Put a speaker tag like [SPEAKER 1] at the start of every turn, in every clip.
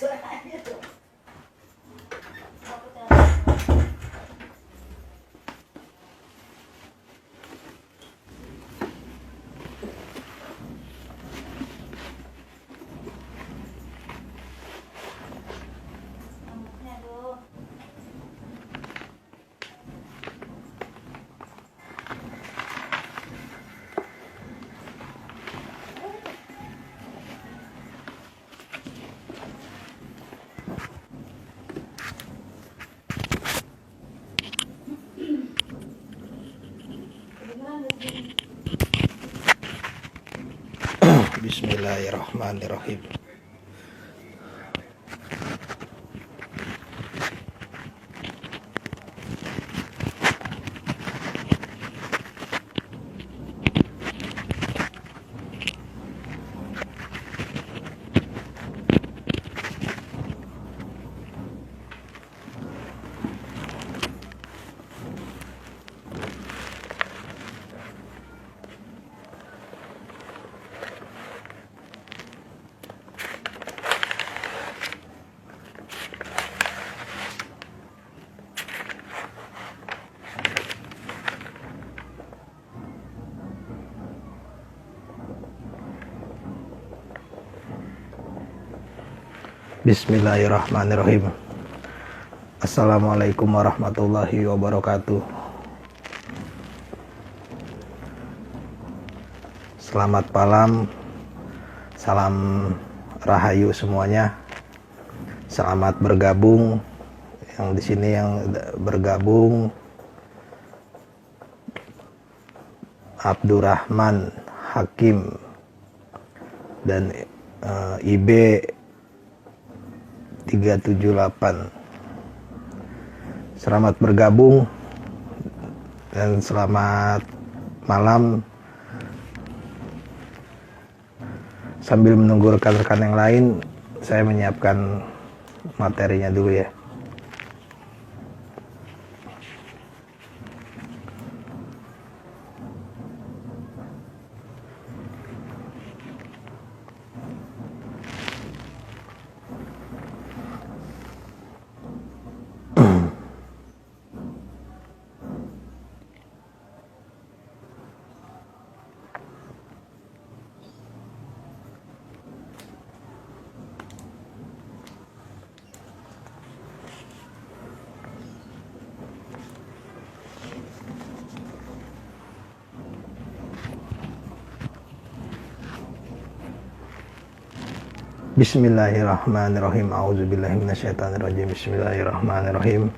[SPEAKER 1] suaranya tuh.
[SPEAKER 2] Bismillahirrahmanirrahim. Bismillahirrahmanirrahim. Assalamualaikum warahmatullahi wabarakatuh. Selamat malam, salam rahayu semuanya. Selamat bergabung yang di sini yang bergabung Abdurrahman Hakim dan IB 378. Selamat bergabung dan selamat malam. Sambil menunggu rekan-rekan yang lain, saya menyiapkan materinya dulu ya. Bismillahirrahmanirrahim. A'udzubillahi minasyaitonirrajim. Bismillahirrahmanirrahim.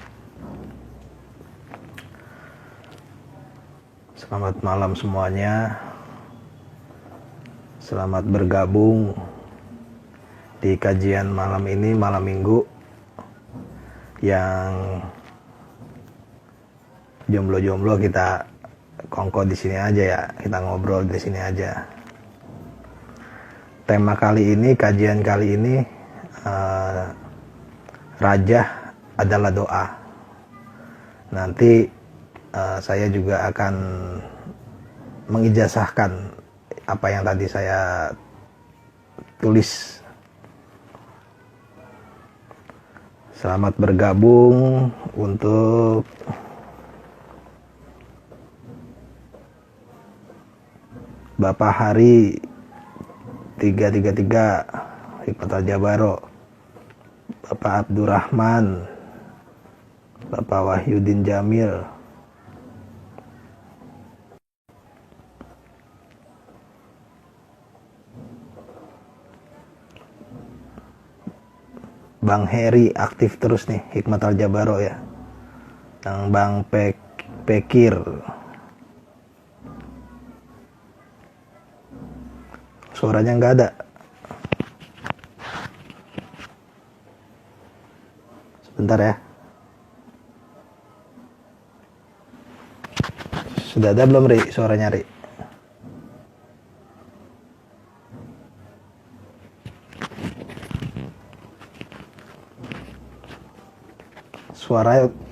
[SPEAKER 2] Selamat malam semuanya. Selamat bergabung di kajian malam ini, malam Minggu, yang jomblo-jomblo kita kongko di sini aja ya. Kita ngobrol di sini aja. Tema kali ini, kajian kali ini, rajah adalah doa. Nanti saya juga akan mengijazahkan apa yang tadi saya tulis. Selamat bergabung untuk Bapak Hari 333 Hikmat Al-Jabaro, Bapak Abdurrahman, Bapak Wahyudin Jamil, Bang Heri aktif terus nih, Hikmat Al-Jabaro ya, yang Bang Pekir. Suaranya nggak ada. Sebentar ya. Sudah ada belum, Ri? Suaranya, Ri?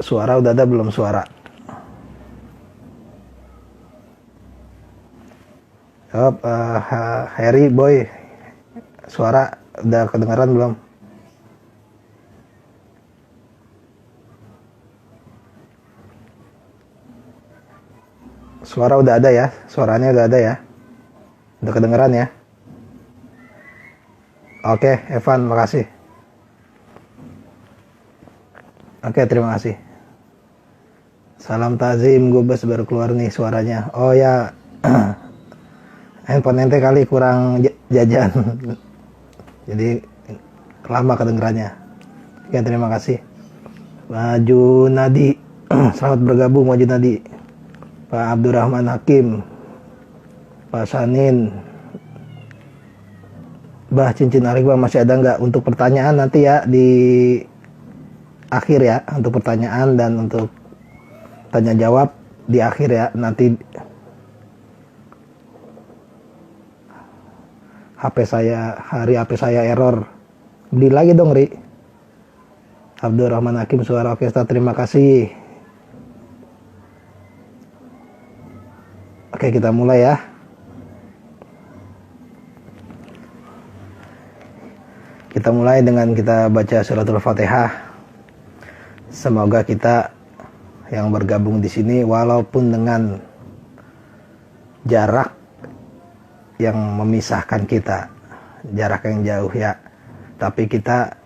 [SPEAKER 2] Suara udah ada belum suara? Jawab, Harry Boy, suara udah kedengaran belum? Suara udah ada ya? Suaranya udah ada ya? Udah kedengeran ya? Oke, Evan, makasih. Oke, terima kasih. Salam Tazim, Gubes baru keluar nih suaranya. Oh ya, handphone ente kali kurang jajan. Jadi lama kedengerannya. Oke, terima kasih. Pak Junadi, selamat bergabung Pak Junadi. Pak Abdurrahman Hakim, Pak Sanin, Bah cincin Arif masih ada nggak untuk pertanyaan nanti ya di akhir ya, untuk pertanyaan dan untuk tanya jawab di akhir ya nanti. HP saya error, beli lagi dong Ri. Abdurrahman Hakim, suara oke Ustaz, terima kasih. Oke, kita mulai ya. Kita mulai dengan kita baca suratul Fatihah. Semoga kita yang bergabung di sini walaupun dengan jarak yang memisahkan kita, jarak yang jauh ya, tapi kita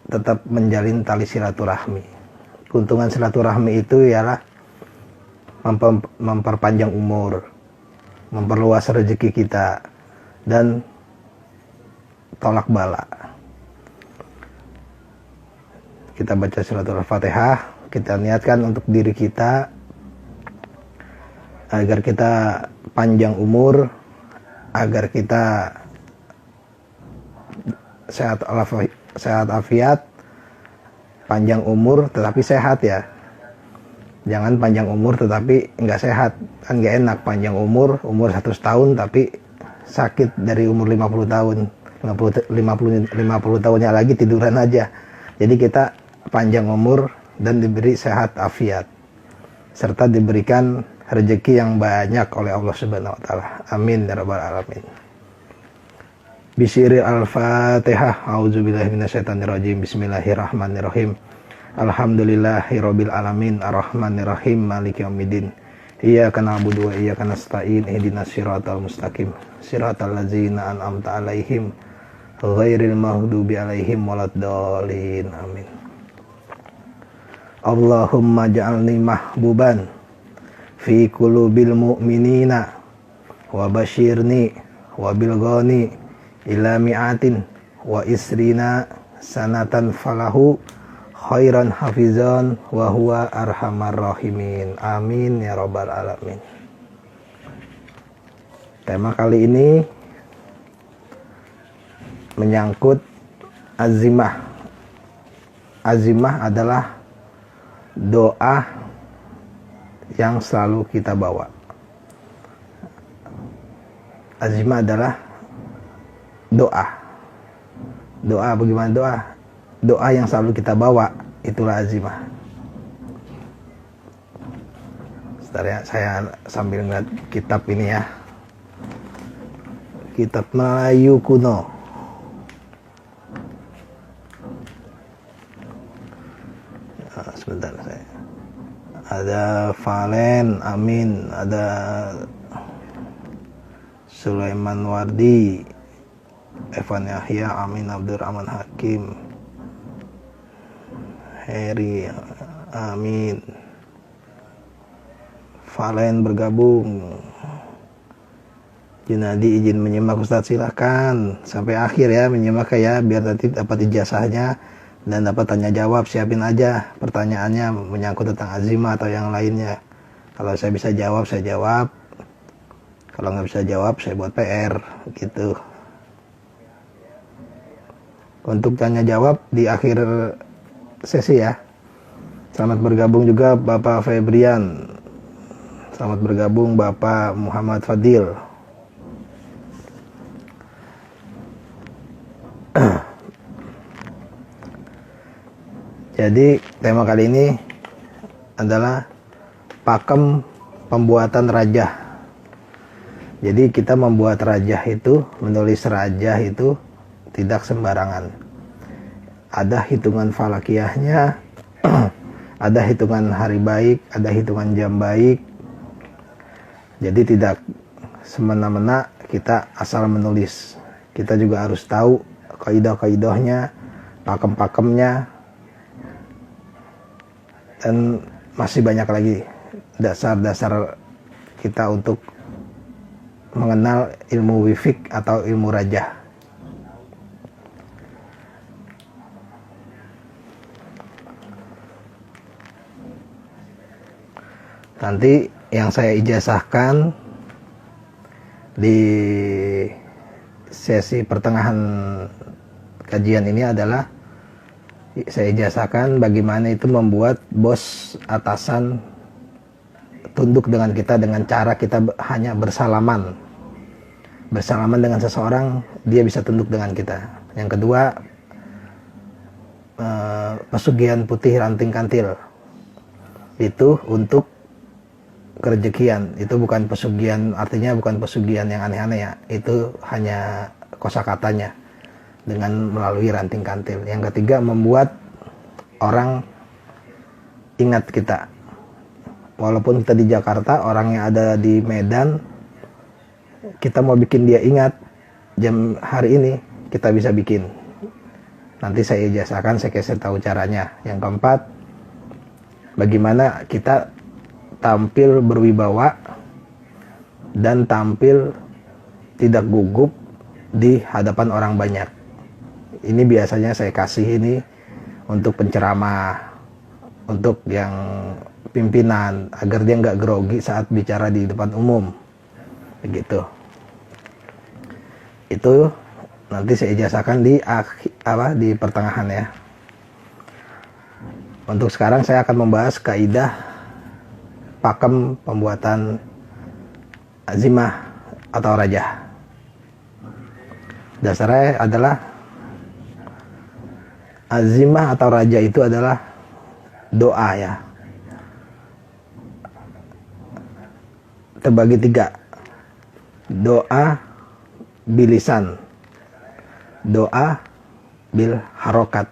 [SPEAKER 2] tetap menjalin tali silaturahmi. Keuntungan silaturahmi itu ialah memperpanjang umur, memperluas rezeki kita, dan tolak bala. Kita baca suratul Fatihah, kita niatkan untuk diri kita agar kita panjang umur, agar kita sehat afiat, panjang umur tetapi sehat ya. Jangan panjang umur tetapi nggak sehat, kan nggak enak. Panjang umur 100 tahun tapi sakit dari umur 50 tahun, 50 tahunnya lagi tiduran aja. Jadi kita panjang umur dan diberi sehat afiat serta diberikan rezeki yang banyak oleh Allah Subhanahu wa taala. Amin ya rabbal alamin. Bisiril al-Fatihah. A'udzubillahi minasyaitonirrajim. Bismillahirrahmanirrahim. Alhamdulillahirabbil alamin arrahmanirrahim maliki yaumiddin. Iyyaka na'budu wa iyyaka nasta'in ihdinas siratal mustaqim siratal ladzina an'amta 'alaihim ghairil maghdubi 'alaihim waladdallin. Amin. Allahumma ja'alni mahbuban fi qulubil mu'minina wa basyirni wa bil ghani ila mi'atin wa isrina sanatan falahu khairan hafizan wa huwa arhamar rahimin. Amin ya rabbal alamin. Tema kali ini menyangkut azimah. Azimah adalah doa yang selalu kita bawa. Azimah adalah doa. Doa bagaimana doa? Doa yang selalu kita bawa, itulah azimah. Sebentar ya, saya sambil ngeliat kitab ini ya. Kitab Melayu kuno. Sebentar saya. Ada Valen, Amin, ada Sulaiman Wardi, Evan Yahya, Amin, Abdurrahman Hakim, Heri, Amin. Valen bergabung. Junadi izin menyimak Ustadz, silahkan sampai akhir ya menyimak ya, biar nanti dapat ijazahnya dan dapat tanya jawab. Siapin aja pertanyaannya menyangkut tentang azimah atau yang lainnya. Kalau saya bisa jawab, saya jawab. Kalau nggak bisa jawab, saya buat PR gitu. Untuk tanya jawab di akhir sesi ya. Selamat bergabung juga Bapak Febrian. Selamat bergabung Bapak Muhammad Fadil. Jadi tema kali ini adalah pakem pembuatan rajah. Jadi kita membuat rajah itu, menulis rajah itu tidak sembarangan. Ada hitungan falakiyahnya, ada hitungan hari baik, ada hitungan jam baik, Jadi tidak semena-mena kita asal menulis. Kita juga harus tahu kaidah-kaidahnya, pakem-pakemnya, dan masih banyak lagi dasar-dasar kita untuk mengenal ilmu wifik atau ilmu rajah. Nanti yang saya ijazahkan di sesi pertengahan kajian ini adalah saya ijazahkan bagaimana itu membuat bos atasan tunduk dengan kita dengan cara kita hanya bersalaman dengan seseorang, dia bisa tunduk dengan kita. Yang kedua, pesugihan putih ranting kantil itu untuk kerejekian. Itu bukan pesugihan, artinya bukan pesugihan yang aneh-aneh ya, itu hanya kosakatanya dengan melalui ranting kantil. Yang ketiga, membuat orang ingat kita. Walaupun kita di Jakarta, orang yang ada di Medan, kita mau bikin dia ingat jam hari ini, kita bisa bikin. Nanti saya ijazahkan, saya kasih tahu caranya. Yang keempat, bagaimana kita tampil berwibawa dan tampil tidak gugup di hadapan orang banyak. Ini biasanya saya kasih ini untuk penceramah, untuk yang pimpinan, agar dia nggak grogi saat bicara di depan umum. Begitu. Itu nanti saya ijazahkan di pertengahan ya. Untuk sekarang saya akan membahas kaidah pakem pembuatan azimah atau rajah. Dasarnya adalah azimah atau rajah itu adalah doa ya. Terbagi tiga. Doa bilisan, doa bil harokat,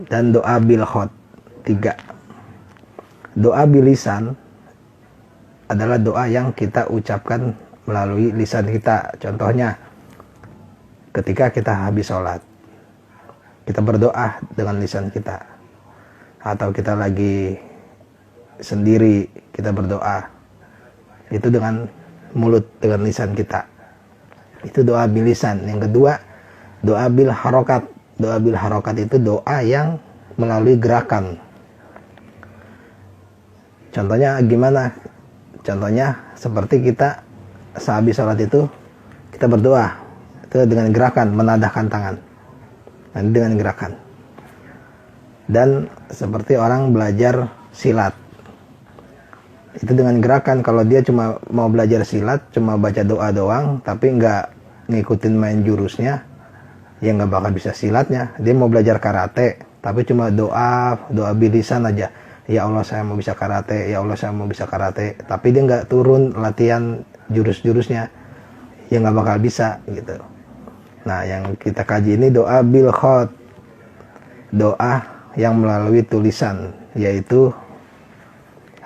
[SPEAKER 2] dan doa bil khot. Tiga. Doa bilisan adalah doa yang kita ucapkan melalui lisan kita. Contohnya, ketika kita habis sholat, kita berdoa dengan lisan kita. Atau kita lagi sendiri, kita berdoa. Itu dengan mulut, dengan lisan kita. Itu doa bilisan. Yang kedua, doa bil harokat. Doa bil harokat itu doa yang melalui gerakan. Contohnya gimana? Contohnya seperti kita sehabis sholat itu kita berdoa. Itu dengan gerakan, menadahkan tangan. Dan dengan gerakan. Dan seperti orang belajar silat. Itu dengan gerakan. Kalau dia cuma mau belajar silat, cuma baca doa doang, tapi nggak ngikutin main jurusnya, ya nggak bakal bisa silatnya. Dia mau belajar karate, tapi cuma doa bilisan aja. Ya Allah saya mau bisa karate, ya Allah saya mau bisa karate, tapi dia nggak turun latihan jurus-jurusnya, ya nggak bakal bisa gitu. Nah yang kita kaji ini doa bil khot, doa yang melalui tulisan, yaitu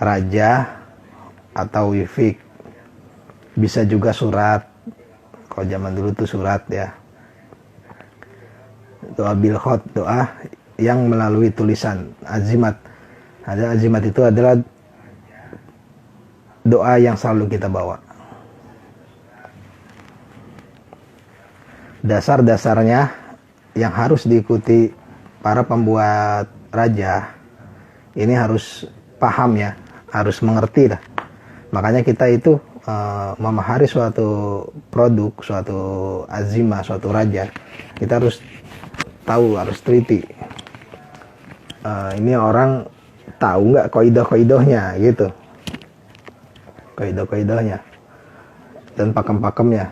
[SPEAKER 2] rajah atau wifik, bisa juga surat, kalau zaman dulu tuh surat ya. Doa bil khot, doa yang melalui tulisan, azimat. Ada azimat itu adalah doa yang selalu kita bawa. Dasar-dasarnya yang harus diikuti para pembuat rajah ini harus paham ya, harus mengerti lah. Makanya kita itu memahari suatu produk, suatu azimah, suatu rajah, kita harus tahu, harus teliti. Ini orang tahu nggak kaidah-kaidahnya gitu, kaidah-kaidahnya dan pakem-pakemnya.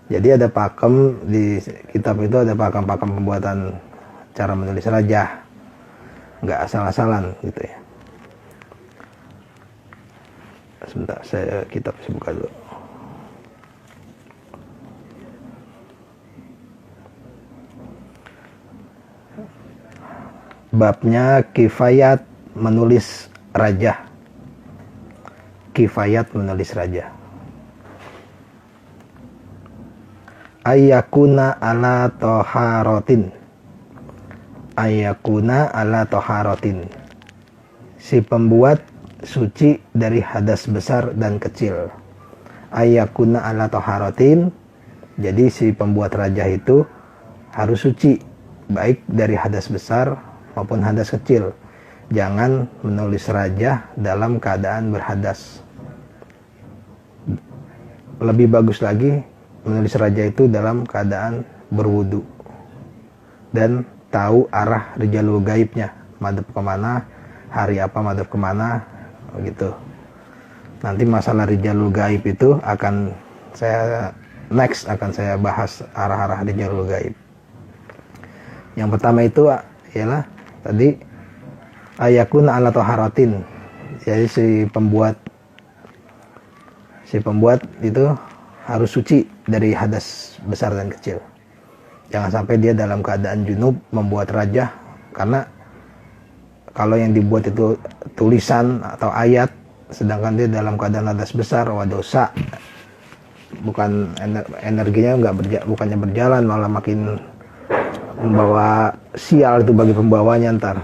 [SPEAKER 2] Jadi ada pakem di kitab itu, ada pakem-pakem pembuatan cara menulis rajah, nggak asal-asalan gitu ya. Sebentar, kitab saya buka dulu. Babnya kifayat menulis rajah. kifayat menulis raja. Ayyakuna ala toharotin. Ayyakuna ala toharotin. Si pembuat suci dari hadas besar dan kecil. Ayyakuna ala toharotin. Jadi si pembuat raja itu harus suci, baik dari hadas besar maupun hadas kecil. Jangan menulis raja dalam keadaan berhadas. Lebih bagus lagi menulis raja itu dalam keadaan berwudu dan tahu arah rijalul gaibnya, madhab kemana, hari apa madhab kemana, begitu. Nanti masalah rijalul gaib itu akan saya bahas arah-arah rijalul gaib. Yang pertama itu ialah tadi ayakun ala toharatin. Jadi si pembuat itu harus suci dari hadas besar dan kecil. Jangan sampai dia dalam keadaan junub membuat raja, karena kalau yang dibuat itu tulisan atau ayat sedangkan dia dalam keadaan hadas besar, wah dosa. Bukan energinya bukannya berjalan, malah makin membawa sial itu bagi pembawanya ntar.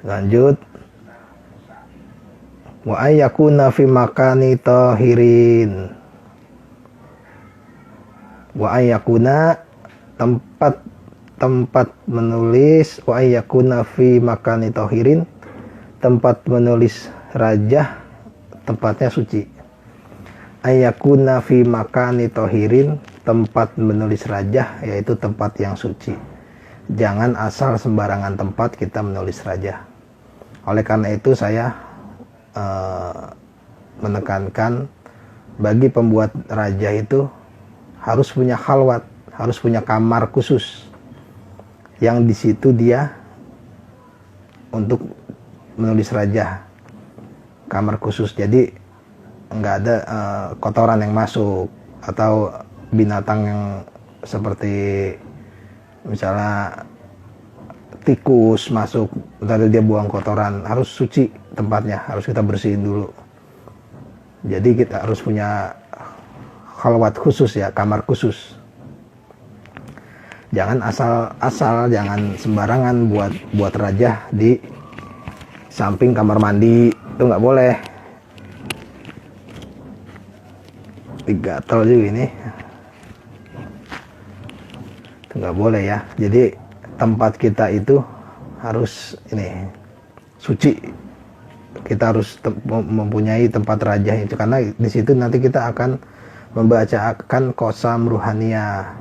[SPEAKER 2] Lanjut. Wa ayyakuna fi makani tahirin. Wa ayyakuna tempat menulis, wa ayyakuna fi makani tahirin, tempat menulis raja tempatnya suci. Ayyakuna fi makani tahirin, tempat menulis raja yaitu tempat yang suci. Jangan asal sembarangan tempat kita menulis raja. Oleh karena itu saya menekankan bagi pembuat raja itu harus punya khalwat, harus punya kamar khusus yang di situ dia untuk menulis raja, kamar khusus. Jadi nggak ada kotoran yang masuk atau binatang yang seperti misalnya tikus masuk, lalu dia buang kotoran. Harus suci tempatnya, harus kita bersihin dulu. Jadi kita harus punya khalwat khusus ya, kamar khusus. Jangan asal jangan sembarangan buat raja di samping kamar mandi, itu nggak boleh. Digatel juga ini, itu nggak boleh ya. Jadi tempat kita itu harus ini suci. Kita harus mempunyai tempat raja itu, karena di situ nanti kita akan membacakan qasam ruhaniyah,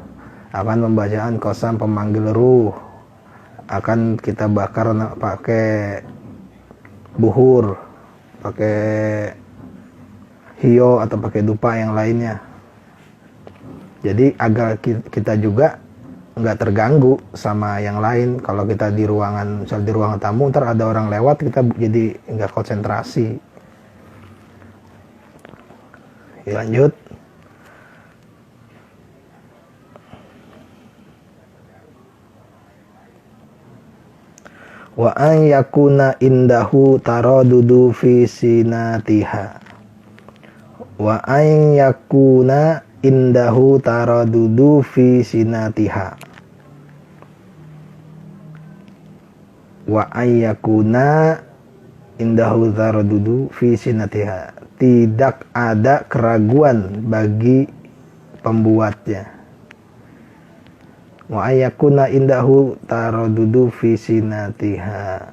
[SPEAKER 2] akan membacakan qasam pemanggil ruh, akan kita bakar pakai buhur, pakai hio atau pakai dupa yang lainnya. Jadi agar kita juga nggak terganggu sama yang lain. Kalau kita di ruangan, misal di ruangan tamu, ntar ada orang lewat, kita jadi nggak konsentrasi. Lanjut. Wa an yakuna indahu taradudu fi sinatiha. Wa an yakuna indahu taradudu fi sinatiha. Wa ayyakuna indahu taradudu fi sinatiha. Tidak ada keraguan bagi pembuatnya. Wa ayyakuna indahu taradudu fi sinatiha.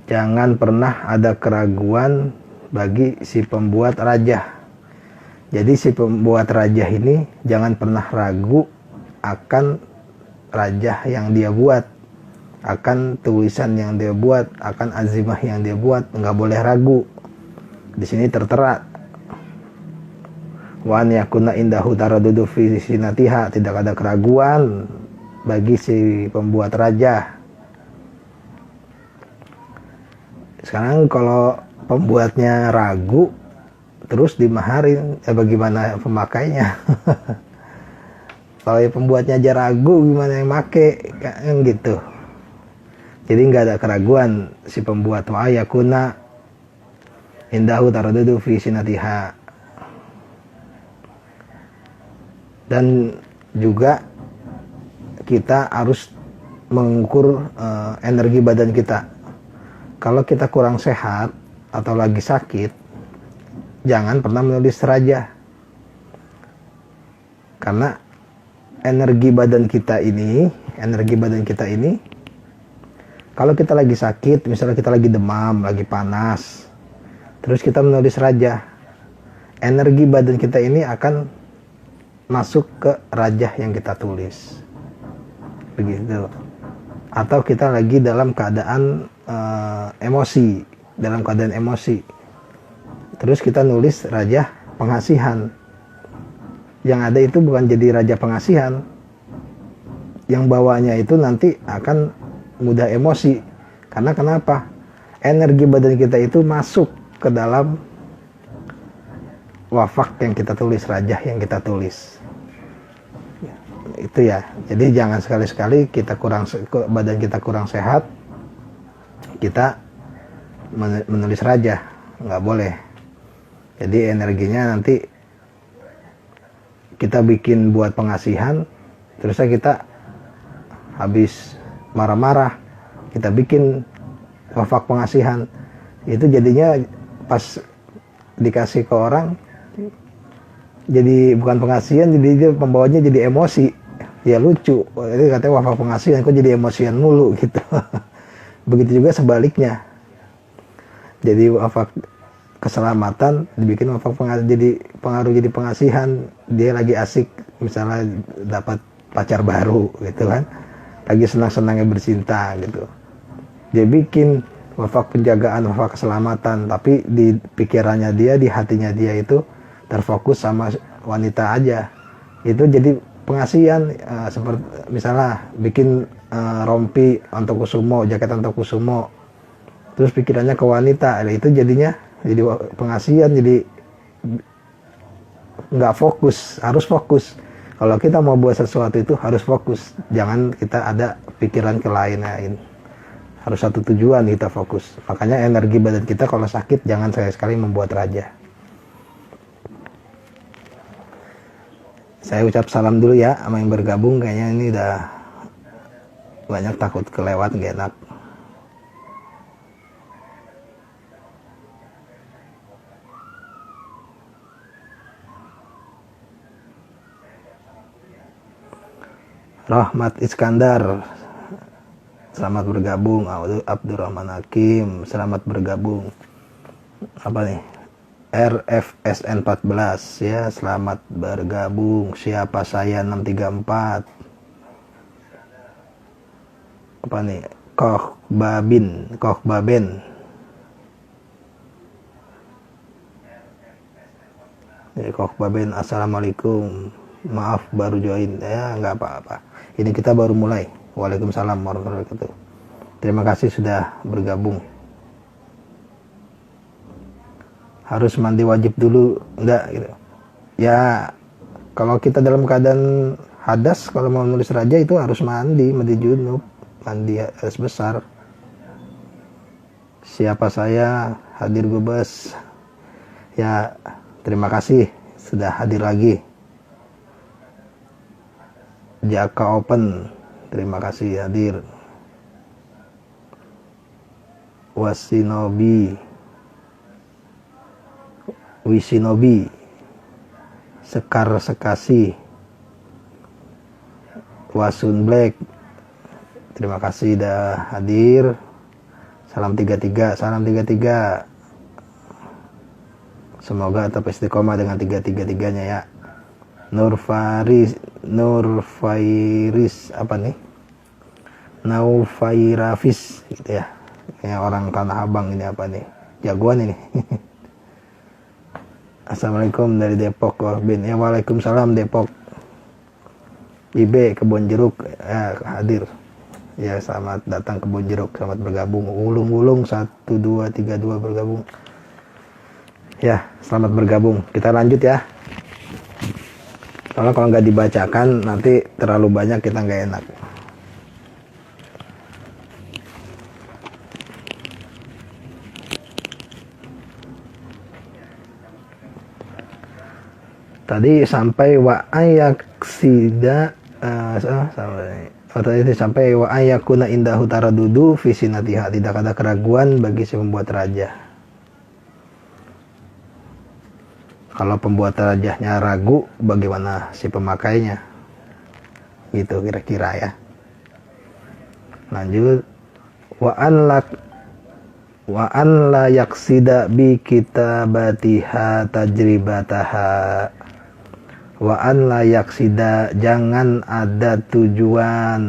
[SPEAKER 2] Jangan pernah ada keraguan bagi si pembuat raja. Jadi si pembuat raja ini jangan pernah ragu akan raja yang dia buat, akan tulisan yang dia buat, akan azimah yang dia buat. Nggak boleh ragu. Di sini tertera wa an yakuna indahu taradudu fi sinatiha, tidak ada keraguan bagi si pembuat raja. Sekarang kalau pembuatnya ragu terus dimaharin, bagaimana pemakainya? Kalau pembuatnya aja ragu, gimana yang make, kan gitu. Jadi nggak ada keraguan si pembuat wa yakuna indahu taradudu fi sinatiha. Dan juga kita harus mengukur energi badan kita. Kalau kita kurang sehat atau lagi sakit, jangan pernah menulis raja. Karena energi badan kita ini, kalau kita lagi sakit, misalnya kita lagi demam, lagi panas, terus kita menulis raja, energi badan kita ini akan masuk ke rajah yang kita tulis, begitu. Atau kita lagi dalam keadaan emosi, terus kita nulis rajah pengasihan, yang ada itu bukan jadi raja pengasihan, yang bawahnya itu nanti akan mudah emosi. Karena kenapa? Energi badan kita itu masuk ke dalam wafak yang kita tulis, rajah yang kita tulis. Itu ya. Jadi jangan sekali-sekali badan kita kurang sehat, kita menulis rajah, nggak boleh. Jadi energinya nanti kita bikin buat pengasihan, terusnya kita habis marah-marah, kita bikin wafak pengasihan, itu jadinya pas dikasih ke orang jadi bukan pengasihan, jadi dia pembawanya jadi emosi, ya lucu. Jadi katanya wafak pengasihan kok jadi emosian mulu gitu. Begitu juga sebaliknya, jadi wafak keselamatan dibikin wafak jadi pengasihan. Dia lagi asik misalnya dapat pacar baru gitu kan, lagi senang-senangnya bercinta gitu, dia bikin wafak penjagaan, wafak keselamatan, tapi di pikirannya dia, di hatinya dia itu terfokus sama wanita aja. Itu jadi pengasihan. Seperti misalnya bikin rompi Antokusumo, jaket Antokusumo, terus pikirannya ke wanita, itu jadinya jadi pengasihan, jadi nggak fokus. Harus fokus. Kalau kita mau buat sesuatu itu harus fokus, jangan kita ada pikiran ke lain. Harus satu tujuan, kita fokus. Makanya energi badan kita kalau sakit jangan sekali-sekali membuat raja. Saya ucap salam dulu ya sama yang bergabung, kayaknya ini udah banyak, takut kelewat, gak enak. Rahmat Iskandar, selamat bergabung. Abdurrahman Hakim, selamat bergabung. Apa nih? RFSN 14 ya, selamat bergabung. Siapa saya 634. Apa nih? Koh Baben. Ya, Koh Baben, assalamualaikum. Maaf baru join. Ya nggak apa-apa. Ini kita baru mulai. Waalaikumsalam warahmatullahi wabarakatuh. Terima kasih sudah bergabung. Harus mandi wajib dulu enggak gitu ya? Kalau kita dalam keadaan hadas, kalau mau nulis raja itu harus mandi junub, mandi hadas besar. Siapa saya? Hadir Gubes ya, terima kasih sudah hadir lagi. Jaka Open, terima kasih hadir. Wisinobi, Sekar Sekasi, Wasun Black, terima kasih dah hadir. Salam 33. Semoga tetap istiqomah dengan 3-3-3-nya ya. Nur Fairis apa nih? Naufairafis gitu ya. Kayak orang Tanah Abang ini apa nih? Jagoan ini. Assalamualaikum dari Depok, Bin. Ya, waalaikumsalam Depok. IB Kebon Jeruk ya, hadir. Ya, selamat datang Kebon Jeruk, selamat bergabung. Ulung 1232 bergabung. Ya, selamat bergabung. Kita lanjut ya. Soalnya kalau nggak dibacakan nanti terlalu banyak, kita nggak enak. Tadi sampai wa ayaksida sampai wa ayakuna indahu taradudu fi sinatiha, tidak ada keraguan bagi si pembuat raja. Kalau pembuat rajahnya ragu, bagaimana si pemakainya? Gitu kira-kira ya. Lanjut, wa an la yaksida bi kitabatiha tajribataha. Wa an la yaksida, jangan ada tujuan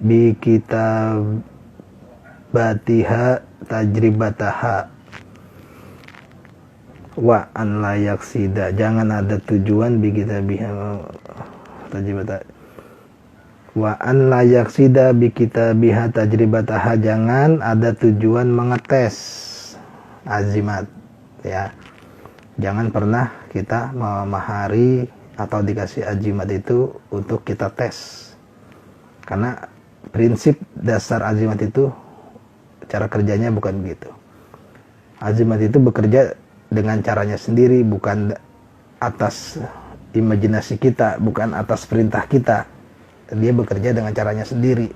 [SPEAKER 2] bi kitabatiha tajribataha. Wa an la yaksida, jangan ada tujuan bi kitabiha tajribataha. Wa an la yaksida bi kitabiha tajribataha, jangan ada tujuan mengetes azimat ya. Jangan pernah kita memahari atau dikasih azimat itu untuk kita tes. Karena prinsip dasar azimat itu, cara kerjanya bukan begitu. Azimat itu bekerja dengan caranya sendiri, bukan atas imajinasi kita, bukan atas perintah kita. Dia bekerja dengan caranya sendiri.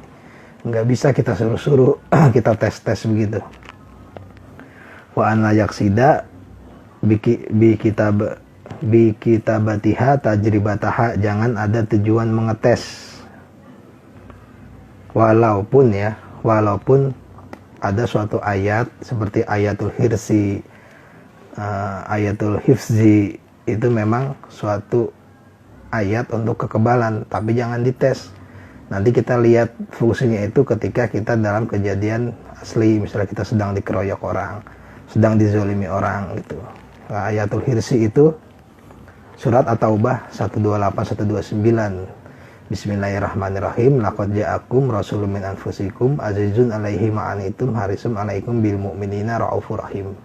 [SPEAKER 2] Nggak bisa kita suruh-suruh, kita tes-tes begitu. Wa an la yaksida bi kitabatiha tajribataha, jangan ada tujuan mengetes. Walaupun ada suatu ayat seperti ayatul hirsi, ayatul hifzi, itu memang suatu ayat untuk kekebalan, tapi jangan dites. Nanti kita lihat fungsinya itu ketika kita dalam kejadian asli, misalnya kita sedang dikeroyok orang, sedang dizolimi orang gitu. Nah, ayatul hirsi itu surat At-Taubah 128-129. Bismillahirrahmanirrahim. Laqad ja'akum rasulun min anfusikum azizun 'alaihi ma anittum harisun 'alaikum bil mu'minina raufur rahim.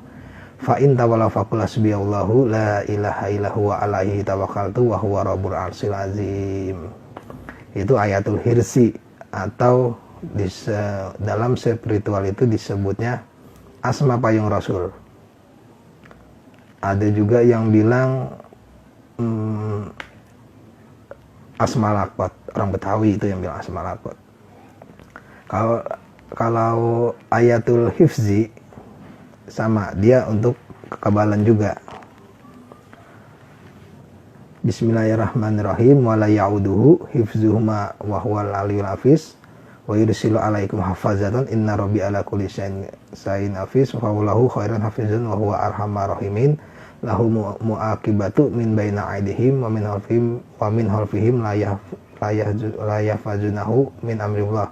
[SPEAKER 2] Fa in tawallaw faqul hasbiyallahu la ilaha illa huwa 'alaihi tawakkaltu wa huwa rabbul arsyil azim. Itu ayatul hirsi, atau dalam spiritual itu disebutnya asma payung rasul. Ada juga yang bilang asma lakot, orang Betawi itu yang bilang asma lakot. Kalau ayatul hifzi sama, dia untuk kekebalan juga. Bismillahirrahmanirrahim. Wala ya'uduhu hifzuhuma wa huwal aliyul hafiz wa yursilu alaikum hafazatan inna rabbi ala kulli syai'in hafiz wa huwa khairan hafizun wa huwa arhamar rahimin. Lahu mu'aqibatu min baina aidihim wa min khalfihim la yahfazunahu min amrillah.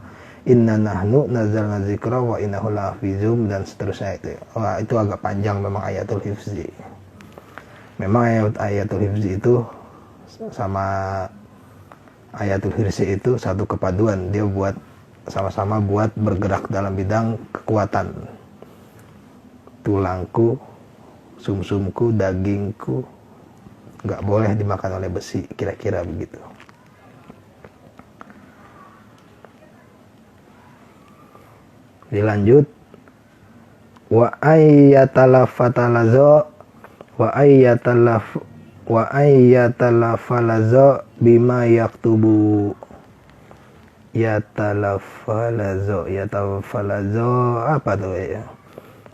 [SPEAKER 2] Inna nahnu nazzalna dzikra wa innahu lahafizum, dan seterusnya itu. Wah, itu agak panjang memang ayatul hifzi. Memang ayatul hifzi itu sama ayatul hirsi itu satu kepaduan. Dia buat sama-sama buat bergerak dalam bidang kekuatan. Tulangku, sumsumku, dagingku nggak boleh dimakan oleh besi, kira-kira begitu. Dilanjut, wa ayyatalafatalazo wa ayyatalafalazo bima yaktubu. Yatalafalazo apa tuh ya?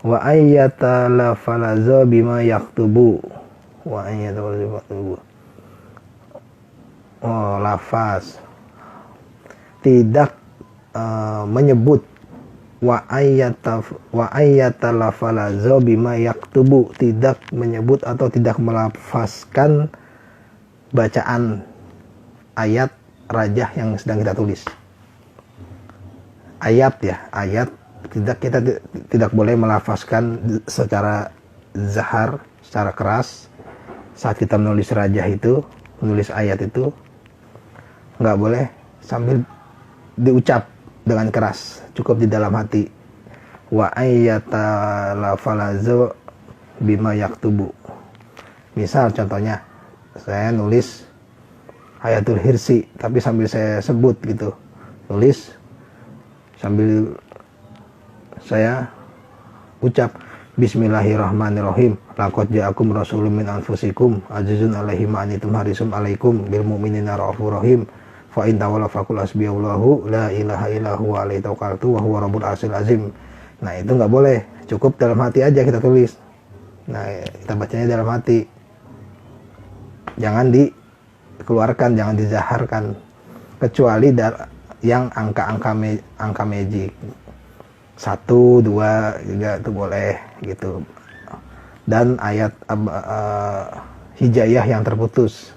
[SPEAKER 2] Wa ayyatalafalazo bima yaktubu. Wa ayyatalafalazo bima yaktubu. Oh, lafaz tidak menyebut wa ayyatalafalazo bima yaktubu, tidak menyebut atau tidak melafazkan bacaan ayat rajah yang sedang kita tulis. Ayat kita tidak boleh melafazkan secara zahar, secara keras saat kita menulis rajah itu, menulis ayat itu nggak boleh sambil diucap dengan keras, cukup di dalam hati. Wa ayyatalafalazo bima yaktubu. Misal contohnya, saya nulis ayatul hirsi tapi sambil saya sebut gitu, nulis sambil saya ucap Bismillahirrahmanirrahim. Laqad ja'akum rasulun min anfusikum azizun 'alaihi ma anittum harisun 'alaikum bil mu'minina raufur rahim. Fa in tawallaw faqul hasbiyallahu la ilaha illa huwa alaihi tawakkaltu wa huwa rabbul arsyil azim. Nah, itu nggak boleh. Cukup dalam hati aja kita tulis. Nah, kita bacanya dalam hati. Jangan dikeluarkan, jangan dizaharkan. Kecuali yang angka magic. 1, 2, 3 itu boleh gitu. Dan ayat hijayah yang terputus.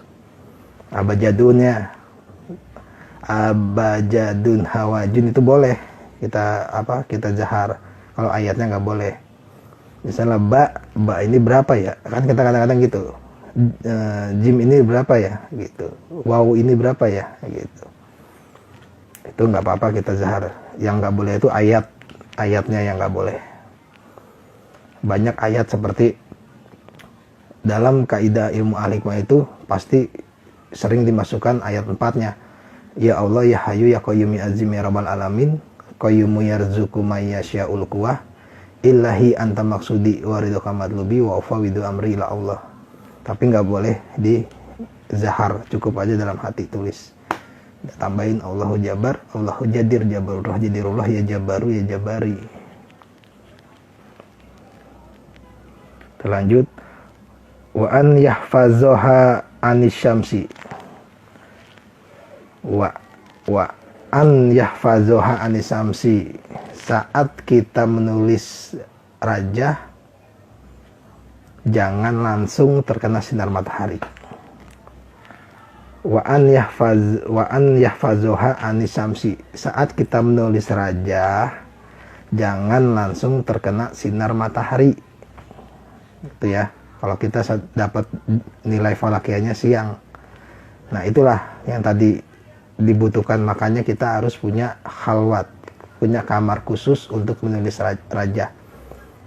[SPEAKER 2] Abajadunnya. Abajadun hawajun itu boleh kita zahar. Kalau ayatnya nggak boleh. Misalnya ba ini berapa ya? Kan kita kadang-kadang gitu. Jim ini berapa ya? Gitu. Wow ini berapa ya? Gitu. Itu nggak apa-apa kita zahar. Yang nggak boleh itu ayatnya yang nggak boleh. Banyak ayat seperti dalam kaidah ilmu al-hikmah itu pasti sering dimasukkan ayat 4-nya. Ya Allah ya Hayyu ya Qayyum ya Azim ya Rabbal Alamin Qayyumu yarzuqu may yasha'ul quwwah illahi anta maksudi wa ridhoka madlubi wa ufawidu amri ila Allah. Tapi nggak boleh di zahar, cukup aja dalam hati tulis. Tambahin Allahu Jabar, Allahu Jadir, Jabarullah, Jadirullah, ya Jabaru, ya Jabari. Terlanjut. Wa an yahfazoha anis syamsi. Wa an yahfazoha anis syamsi. Saat kita menulis rajah, jangan langsung terkena sinar matahari. Wa an yahfazoha anis syamsi. Saat kita menulis rajah, jangan langsung terkena sinar matahari. Itu ya. Kalau kita dapat nilai falakiahnya siang. Nah, itulah yang tadi dibutuhkan. Makanya kita harus punya khalwat, punya kamar khusus untuk menulis rajah.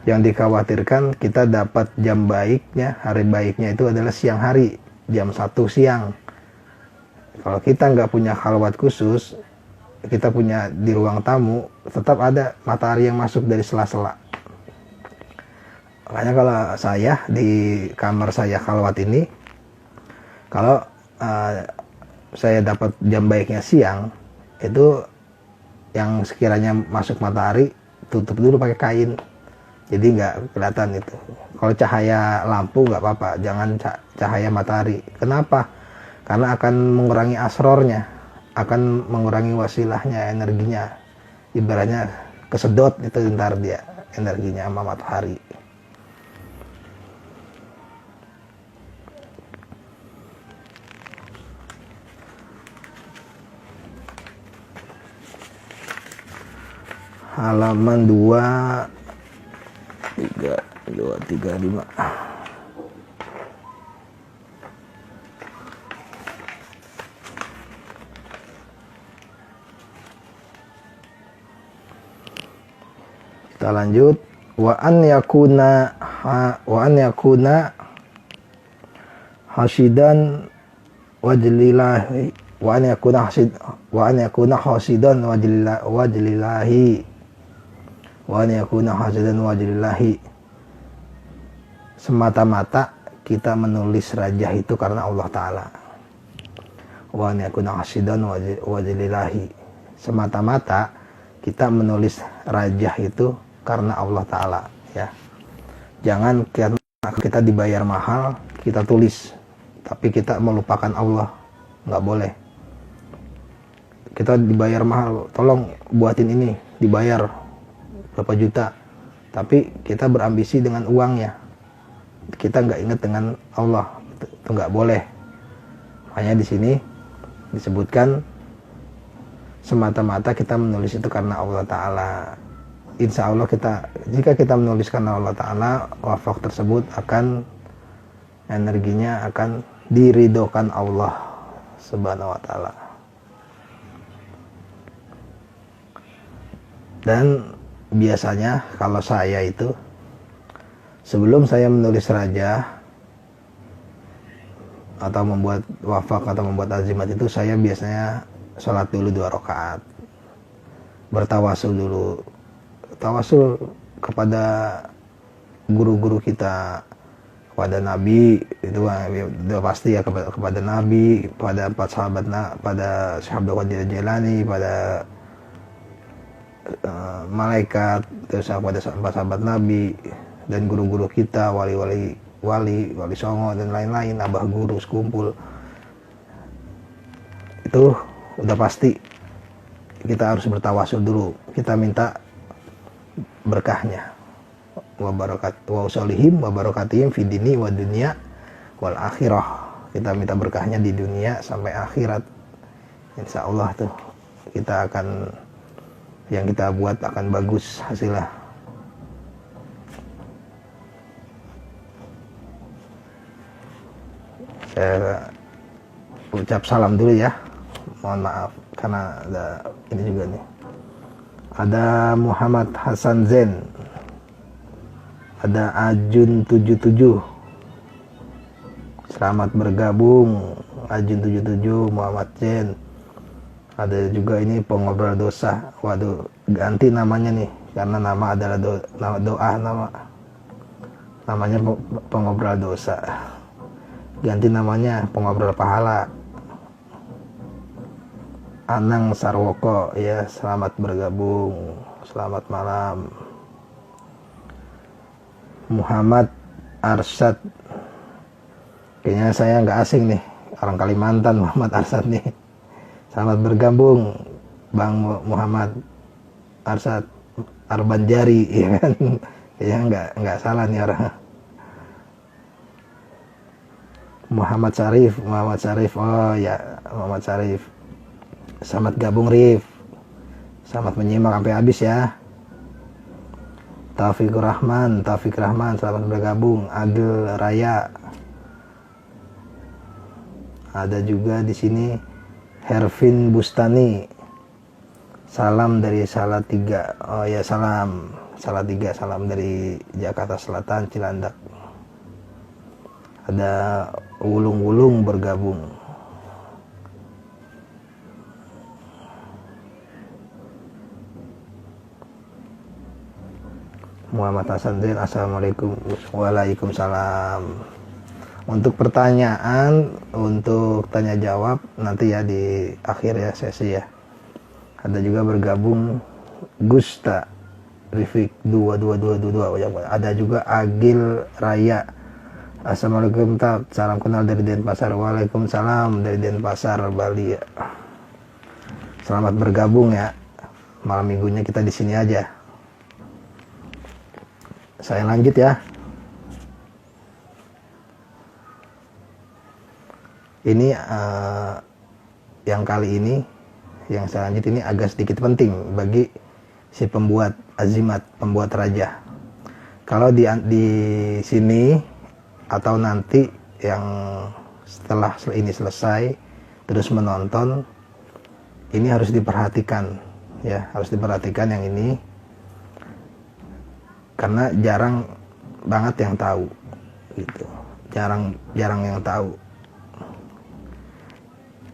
[SPEAKER 2] Yang dikhawatirkan kita dapat jam baiknya, hari baiknya itu adalah siang hari, jam 1 siang. Kalau kita nggak punya khalwat khusus, kita punya di ruang tamu, tetap ada matahari yang masuk dari sela-sela. Makanya kalau saya di kamar saya khalwat ini, kalau saya dapat jam baiknya siang, itu yang sekiranya masuk matahari, tutup dulu pakai kain. Jadi nggak kelihatan itu. Kalau cahaya lampu nggak apa-apa, jangan cahaya matahari. Kenapa? Karena akan mengurangi asrornya, akan mengurangi wasilahnya, energinya. Ibaratnya kesedot itu ntar dia energinya sama matahari. Halaman 235. Kita lanjut. Wa an yakuna hasidan wajlilahi wa an yakuna hasidan wajlilahi wa an yakuna hasidan wajlilahi. Semata-mata kita menulis rajah itu karena Allah Ta'ala. Wa an yakuna hasidan wajlilahi. Semata-mata kita menulis rajah itu karena Allah Ta'ala, ya. Jangan karena kita dibayar mahal kita tulis, tapi kita melupakan Allah. Nggak boleh. Kita dibayar mahal, tolong buatin ini, dibayar berapa juta, tapi kita berambisi dengan uangnya, kita nggak ingat dengan Allah. Itu nggak boleh. Hanya di sini disebutkan semata-mata kita menulis itu karena Allah Ta'ala. Insya Allah jika kita menulis karena Allah Ta'ala, wafak tersebut energinya akan diridhokan Allah Subhanahu wa Ta'ala. Dan biasanya kalau saya itu, sebelum saya menulis rajah atau membuat wafak atau membuat azimat itu, saya biasanya sholat dulu 2 rakaat, bertawasul dulu, tawasul kepada guru-guru kita, kepada Nabi itu udah pasti ya, kepada Nabi, pada empat sahabat, pada Syekh Abdul Qadir Jailani, pada malaikat, terus pada empat sahabat Nabi dan guru-guru kita, wali songo dan lain-lain, abah guru sekumpul. Itu udah pasti kita harus bertawasul dulu, kita minta berkahnya, wa usolihim wa barakatihim fi dini wa dunya wal akhirah. Kita minta berkahnya di dunia sampai akhirat. Insya Allah tuh kita akan, yang kita buat akan bagus hasilnya. Saya ucap salam dulu ya, mohon maaf karena ada ini juga nih, ada Muhammad Hasan Zen, ada Ajun 77, selamat bergabung Ajun 77, Muhammad Zen. Ada juga ini pengobrol dosa, waduh ganti namanya nih karena nama adalah doa, namanya pengobrol dosa, ganti namanya pengobrol pahala. Anang Sarwoko ya, selamat bergabung, selamat malam. Muhammad Arsyad, kayaknya saya nggak asing nih, orang Kalimantan. Muhammad Arsyad nih, selamat bergabung Bang Muhammad Arsyad Arbanjari, ya kan? Kayaknya nggak salah nih orang. Muhammad Syarif, oh ya Muhammad Syarif, selamat gabung Rif, selamat menyimak sampai habis ya. Taufik Rahman, selamat bergabung. Agil Raya, ada juga di sini Hervin Bustani, salam dari Salatiga. Oh ya, salam Salatiga, salam dari Jakarta Selatan, Cilandak. Ada Wulung bergabung. Muhammad Hasan Zain, assalamualaikum. Waalaikumsalam. Untuk pertanyaan, untuk tanya jawab nanti ya di akhir ya sesi ya. Ada juga bergabung Gusta Rifik 22222. Ada juga Agil Raya, assalamualaikum Tab, salam kenal dari Denpasar. Waalaikumsalam dari Denpasar, Bali ya. Selamat bergabung ya. Malam minggunya kita di sini aja. Saya lanjut ya. Ini yang kali ini, yang saya lanjut ini agak sedikit penting bagi si pembuat azimat, pembuat raja. Kalau di sini atau nanti yang setelah ini selesai terus menonton, ini harus diperhatikan ya, harus diperhatikan yang ini. Karena jarang banget yang tahu gitu, jarang yang tahu.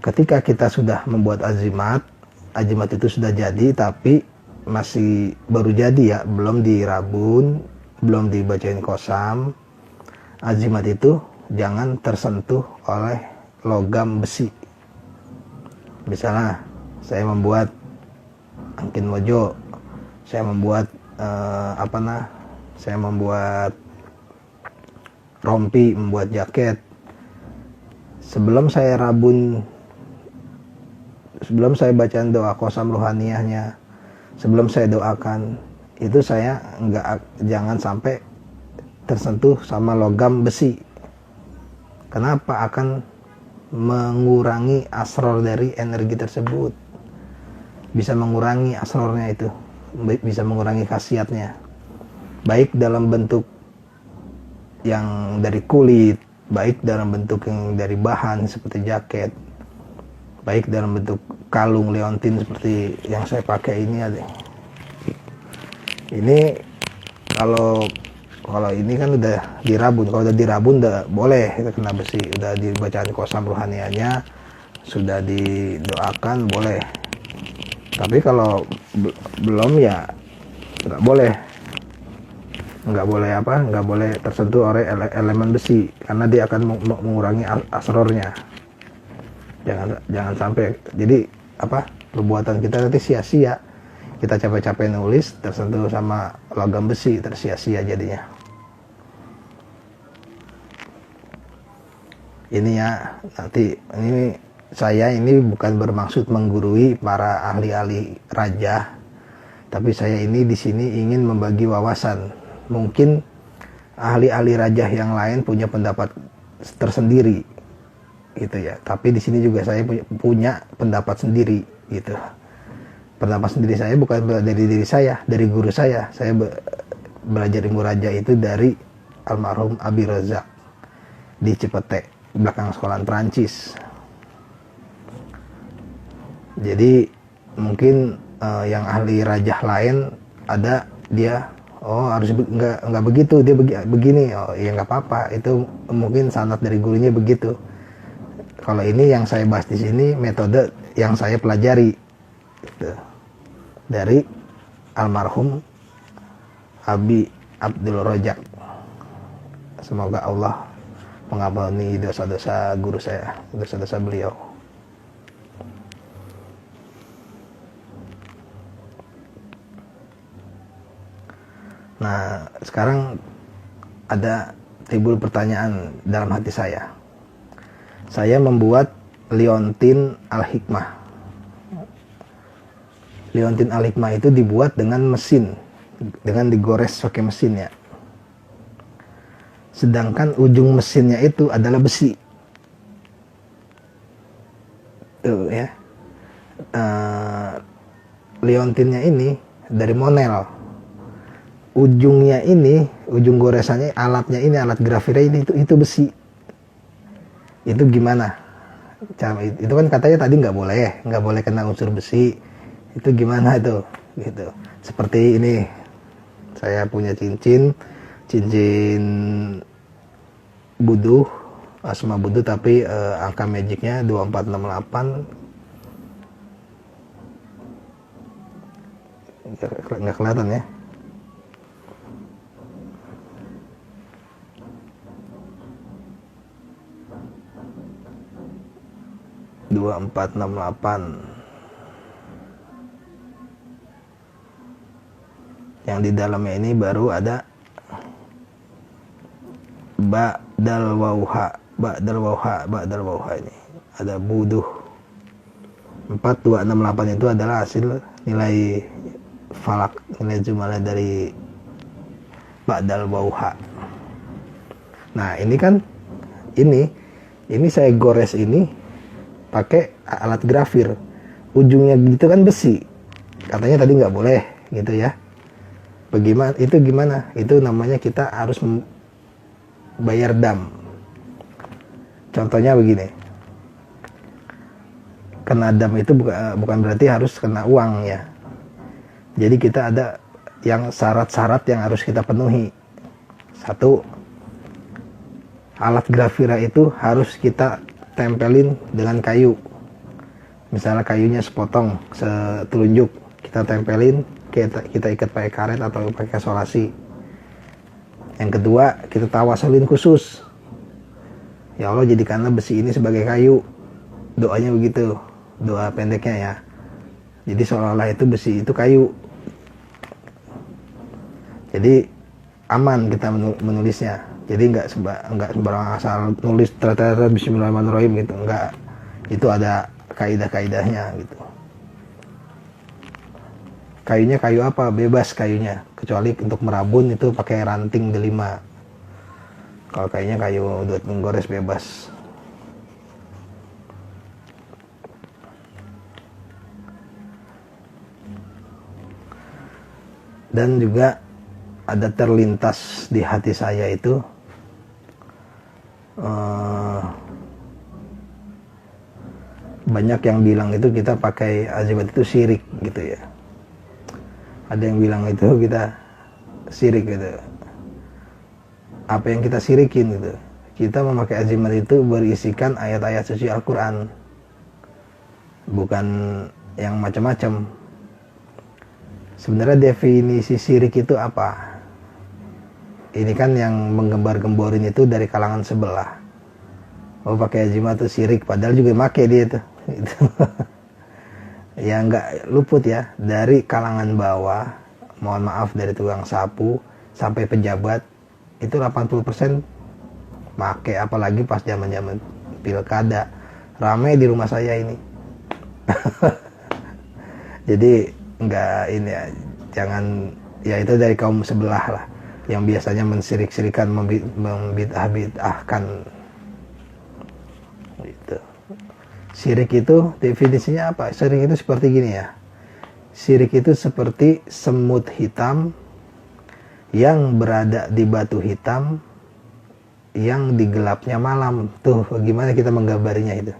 [SPEAKER 2] Ketika kita sudah membuat azimat itu sudah jadi tapi masih baru jadi ya, belum dirabun, belum dibacain qasam. Azimat itu jangan tersentuh oleh logam besi. Misalnya saya membuat angkin mojo, saya membuat saya membuat rompi, membuat jaket. Sebelum saya rabun, sebelum saya bacaan doa qasam ruhaniyahnya, sebelum saya doakan, itu saya jangan sampai tersentuh sama logam besi. Kenapa? Akan mengurangi asror dari energi tersebut, bisa mengurangi asrornya itu, bisa mengurangi khasiatnya, baik dalam bentuk yang dari kulit, baik dalam bentuk yang dari bahan seperti jaket, baik dalam bentuk kalung leontin seperti yang saya pakai ini. Ini kalau ini kan udah dirabun, kalau udah dirabun udah boleh kita kena besi, udah dibacaan qasam ruhaniyahnya, sudah didoakan boleh. Tapi kalau belum ya nggak boleh. nggak boleh nggak boleh tersentuh oleh elemen besi, karena dia akan mengurangi asrornya. Jangan sampai jadi perbuatan kita nanti sia-sia, kita capek-capek nulis tersentuh sama logam besi, tersia-sia jadinya. Ini ya, nanti saya ini bukan bermaksud menggurui para ahli-ahli raja, tapi saya ini di sini ingin membagi wawasan. Mungkin ahli-ahli rajah yang lain punya pendapat tersendiri gitu ya, tapi di sini juga saya punya pendapat sendiri gitu. Pendapat sendiri saya bukan dari diri saya, dari guru saya. Saya belajar ilmu raja itu dari almarhum Abi Razak di Cipete, belakang sekolahan Perancis. Jadi mungkin yang ahli rajah lain ada dia harus nggak begitu, dia begini, ya nggak apa-apa, itu mungkin sanad dari gurunya begitu. Kalau ini yang saya bahas di sini metode yang saya pelajari gitu, dari almarhum Abi Abdul Rojak. Semoga Allah mengampuni dosa-dosa guru saya, dosa-dosa beliau. Nah, sekarang ada timbul pertanyaan dalam hati saya. Saya membuat liontin al-hikmah. Liontin al-hikmah itu dibuat dengan mesin, dengan digores pakai mesin ya. Sedangkan ujung mesinnya itu adalah besi. Tuh ya. Liontinnya ini dari Monel. Ujungnya ini, ujung goresannya, alatnya ini, alat grafirnya ini itu besi. Itu gimana? Itu kan katanya tadi nggak boleh kena unsur besi. Itu gimana itu? Gitu. Seperti ini, saya punya cincin buduh, asma buduh, tapi angka magicnya 2468. Nggak kelihatan ya? Dua empat enam delapan. Yang di dalamnya ini baru ada ba'dal wauha ini ada buduh. 4268 itu adalah hasil nilai falak, nilai jumlahnya dari ba'dal wauha. Nah, ini kan ini saya gores ini pakai alat grafir, ujungnya gitu kan besi, katanya tadi nggak boleh gitu ya. Bagaimana itu, gimana itu namanya, kita harus bayar dam. Contohnya begini, kena dam itu bukan berarti harus kena uang ya. Jadi kita ada yang syarat-syarat yang harus kita penuhi. Satu, alat grafira itu harus kita tempelin dengan kayu. Misalnya kayunya sepotong, setelunjuk, kita tempelin, kita ikat pakai karet atau pakai solasi. Yang kedua, kita tawasulin khusus. Ya Allah, jadikanlah besi ini sebagai kayu. Doanya begitu, doa pendeknya ya. Jadi seolah-olah itu besi itu kayu. Jadi aman kita menulisnya. Jadi nggak sembarang asal nulis ternyata Bismillahirrahmanirrahim gitu, nggak. Itu ada kaidah-kaidahnya gitu. Kayunya kayu apa? Bebas kayunya, kecuali untuk merabun itu pakai ranting delima. Kalau kayunya kayu buat menggores bebas. Dan juga ada terlintas di hati saya itu banyak yang bilang itu kita pakai azimat itu syirik gitu ya. Ada yang bilang itu kita syirik gitu. Apa yang kita syirikin gitu? Kita memakai azimat itu berisikan ayat-ayat suci Al-Quran, bukan yang macam-macam. Sebenarnya definisi syirik itu apa? ini kan yang menggembar-gemborin itu dari kalangan sebelah. Oh pakai jimat tuh syirik, padahal juga make dia tuh. Ya nggak luput ya, dari kalangan bawah, mohon maaf dari tukang sapu sampai pejabat itu 80% make, apalagi pas zaman-zaman pilkada rame di rumah saya ini. Jadi nggak ini ya, jangan ya, itu dari kaum sebelah lah yang biasanya mensirik-sirikan, membid'ah-bid'ahkan gitu. Syirik itu definisinya apa? Syirik itu seperti gini ya. Syirik itu seperti semut hitam yang berada di batu hitam yang di gelapnya malam. Tuh, bagaimana kita menggambarinya itu?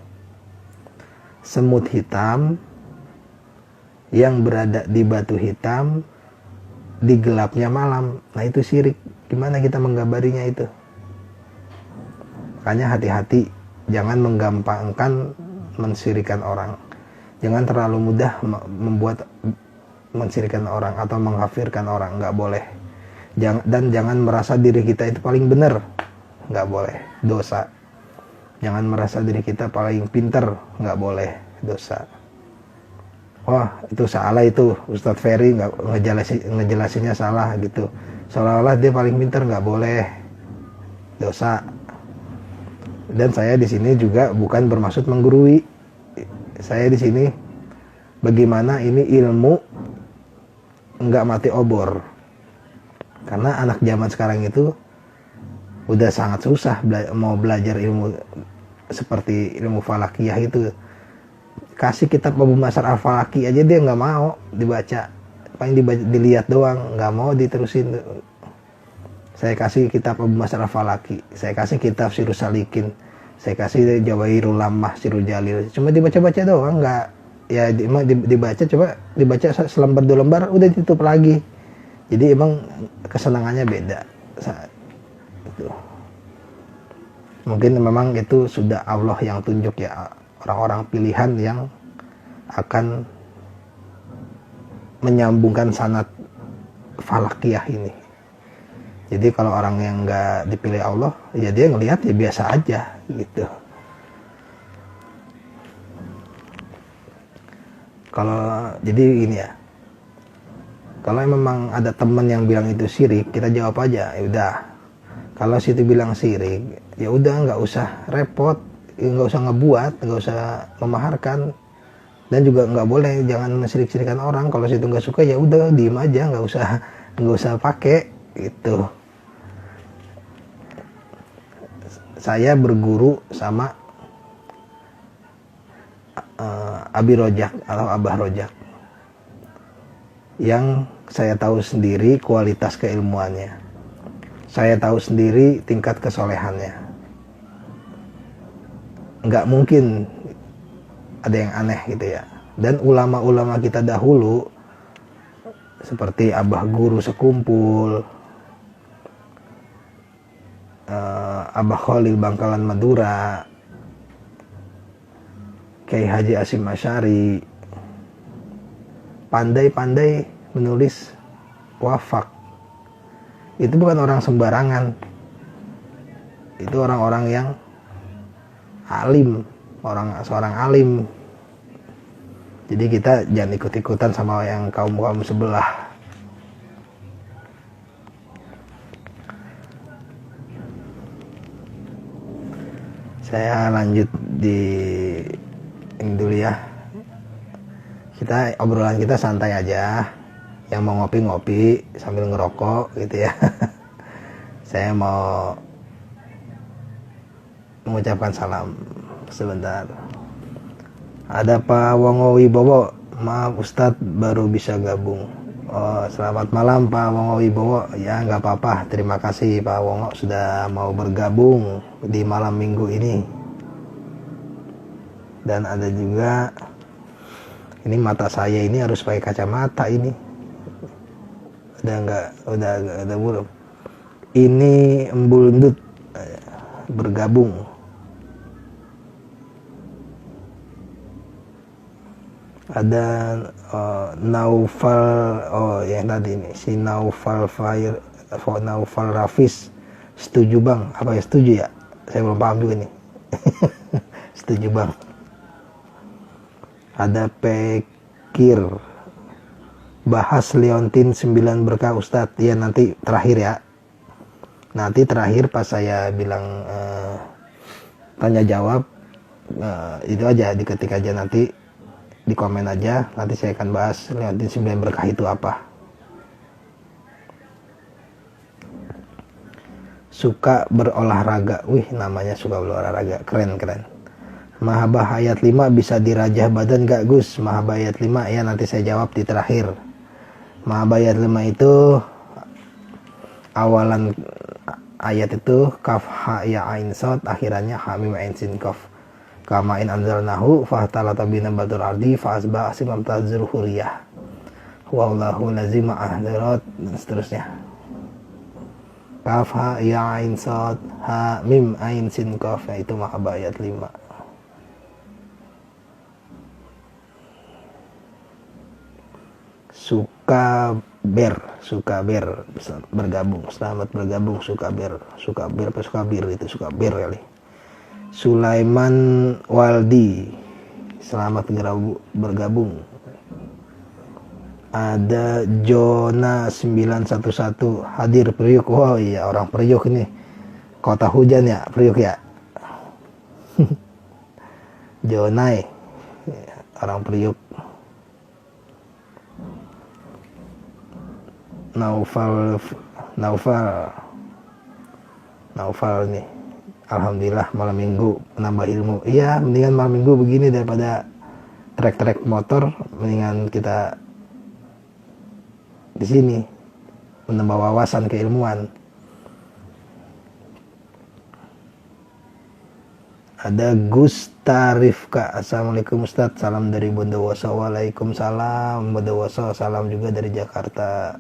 [SPEAKER 2] Semut hitam yang berada di batu hitam di gelapnya malam. Nah, itu syirik. Gimana kita menggambarinya itu? Makanya hati-hati, jangan menggampangkan mensyirikan orang. Jangan terlalu mudah membuat mensyirikan orang atau mengkafirkan orang, nggak boleh. Dan jangan merasa diri kita itu paling benar, nggak boleh, dosa. Jangan merasa diri kita paling pinter, nggak boleh, dosa. Wah itu salah, itu Ustadz Ferry nggak ngejelasinnya salah gitu, seolah-olah dia paling pinter, nggak boleh, dosa. Dan saya di sini juga bukan bermaksud menggurui. Saya di sini bagaimana ini ilmu nggak mati obor. Karena anak zaman sekarang itu udah sangat susah mau belajar ilmu seperti ilmu falakiyah itu. Kasih kitab Abu Masar Al-Falaki aja dia nggak mau dibaca, paling dilihat doang, nggak mau diterusin. Saya kasih kitab Abu Masar Al-Falaki, saya kasih kitab Sirus Salikin, saya kasih Jawahirul Lammah, Sirul Jalil, cuma dibaca-baca doang, nggak ya dibaca, coba dibaca selembar dua lembar udah ditutup lagi. Jadi emang kesenangannya beda. Itu mungkin memang itu sudah Allah yang tunjuk ya, orang-orang pilihan yang akan menyambungkan sanad falakiyah ini. Jadi kalau orang yang nggak dipilih Allah, ya dia ngelihat ya biasa aja gitu. Kalau jadi ini ya, kalau memang ada teman yang bilang itu syirik, kita jawab aja, ya udah. Kalau situ bilang syirik, ya udah nggak usah repot, nggak usah ngebuat, nggak usah memaharkan, dan juga nggak boleh, jangan mensirik-sirikan orang. Kalau situ nggak suka ya udah diem aja, nggak usah pakai gitu. Saya berguru sama Abi Rojak atau Abah Rojak, yang saya tahu sendiri kualitas keilmuannya, saya tahu sendiri tingkat kesolehannya. Nggak mungkin ada yang aneh gitu ya. Dan ulama-ulama kita dahulu seperti Abah Guru Sekumpul, Abah Khalil Bangkalan Madura, Kiai Haji Asyim Asy'ari, pandai-pandai menulis wafak. Itu bukan orang sembarangan, itu orang-orang yang alim, seorang alim. Jadi kita jangan ikut-ikutan sama yang kaum sebelah. Saya lanjut di ini dulu ya. Obrolan kita santai aja. Yang mau ngopi-ngopi sambil ngerokok gitu ya. Saya mau mengucapkan salam sebentar. Ada Pak Wongo Wibowo, maaf Ustadz baru bisa gabung. Oh, selamat malam Pak Wongo Wibowo. Ya nggak apa-apa, terima kasih Pak Wongo sudah mau bergabung di malam minggu ini. Dan ada juga, ini mata saya ini harus pakai kacamata ini. Udah buruk. Ini Embul Ndut bergabung. Ada Naufal, yang tadi ini si Naufal Naufal Rafis, setuju bang. Apa ya setuju ya? Saya belum paham juga nih. Setuju bang. Ada Pekir, bahas Leontin 9 berkah Ustadz. Ya nanti terakhir ya. Nanti terakhir pas saya bilang tanya jawab, itu aja, diketik aja nanti di komen aja. Nanti saya akan bahas Leontin 9 berkah itu apa. Suka berolahraga. Wih, namanya suka berolahraga. Keren. Mahabah ayat 5 bisa dirajah badan gak Gus? Mahabah ayat 5 ya nanti saya jawab di terakhir. Mahabah ayat 5 itu awalan ayat itu kaf ha ya ain sad, akhirannya ha mim ain sin qaf. Kama in anzalnahu fahtalata bina batul ardi fa asba asimam tazruhuriyah. Wallahu lazima ahdarat dan seterusnya. Kaf ha ya ain sad ha mim ain sin qaf, itu Mahabah ayat 5. Suka ber bergabung, selamat bergabung suka ber itu suka ber kali. Sulaiman Waldi, selamat bergabung. Ada Jona 911 hadir Priuk. Oh iya, orang Priuk ini, kota hujan ya Priuk ya. Jonai, orang Priuk. Naufal nih, alhamdulillah malam minggu menambah ilmu. Iya, mendingan malam minggu begini daripada trek motor, mendingan kita di sini menambah wawasan keilmuan. Ada Gusta Rifka, assalamualaikum Ustadz, salam dari Bondowoso. Waalaikumsalam Bondowoso, salam juga dari Jakarta.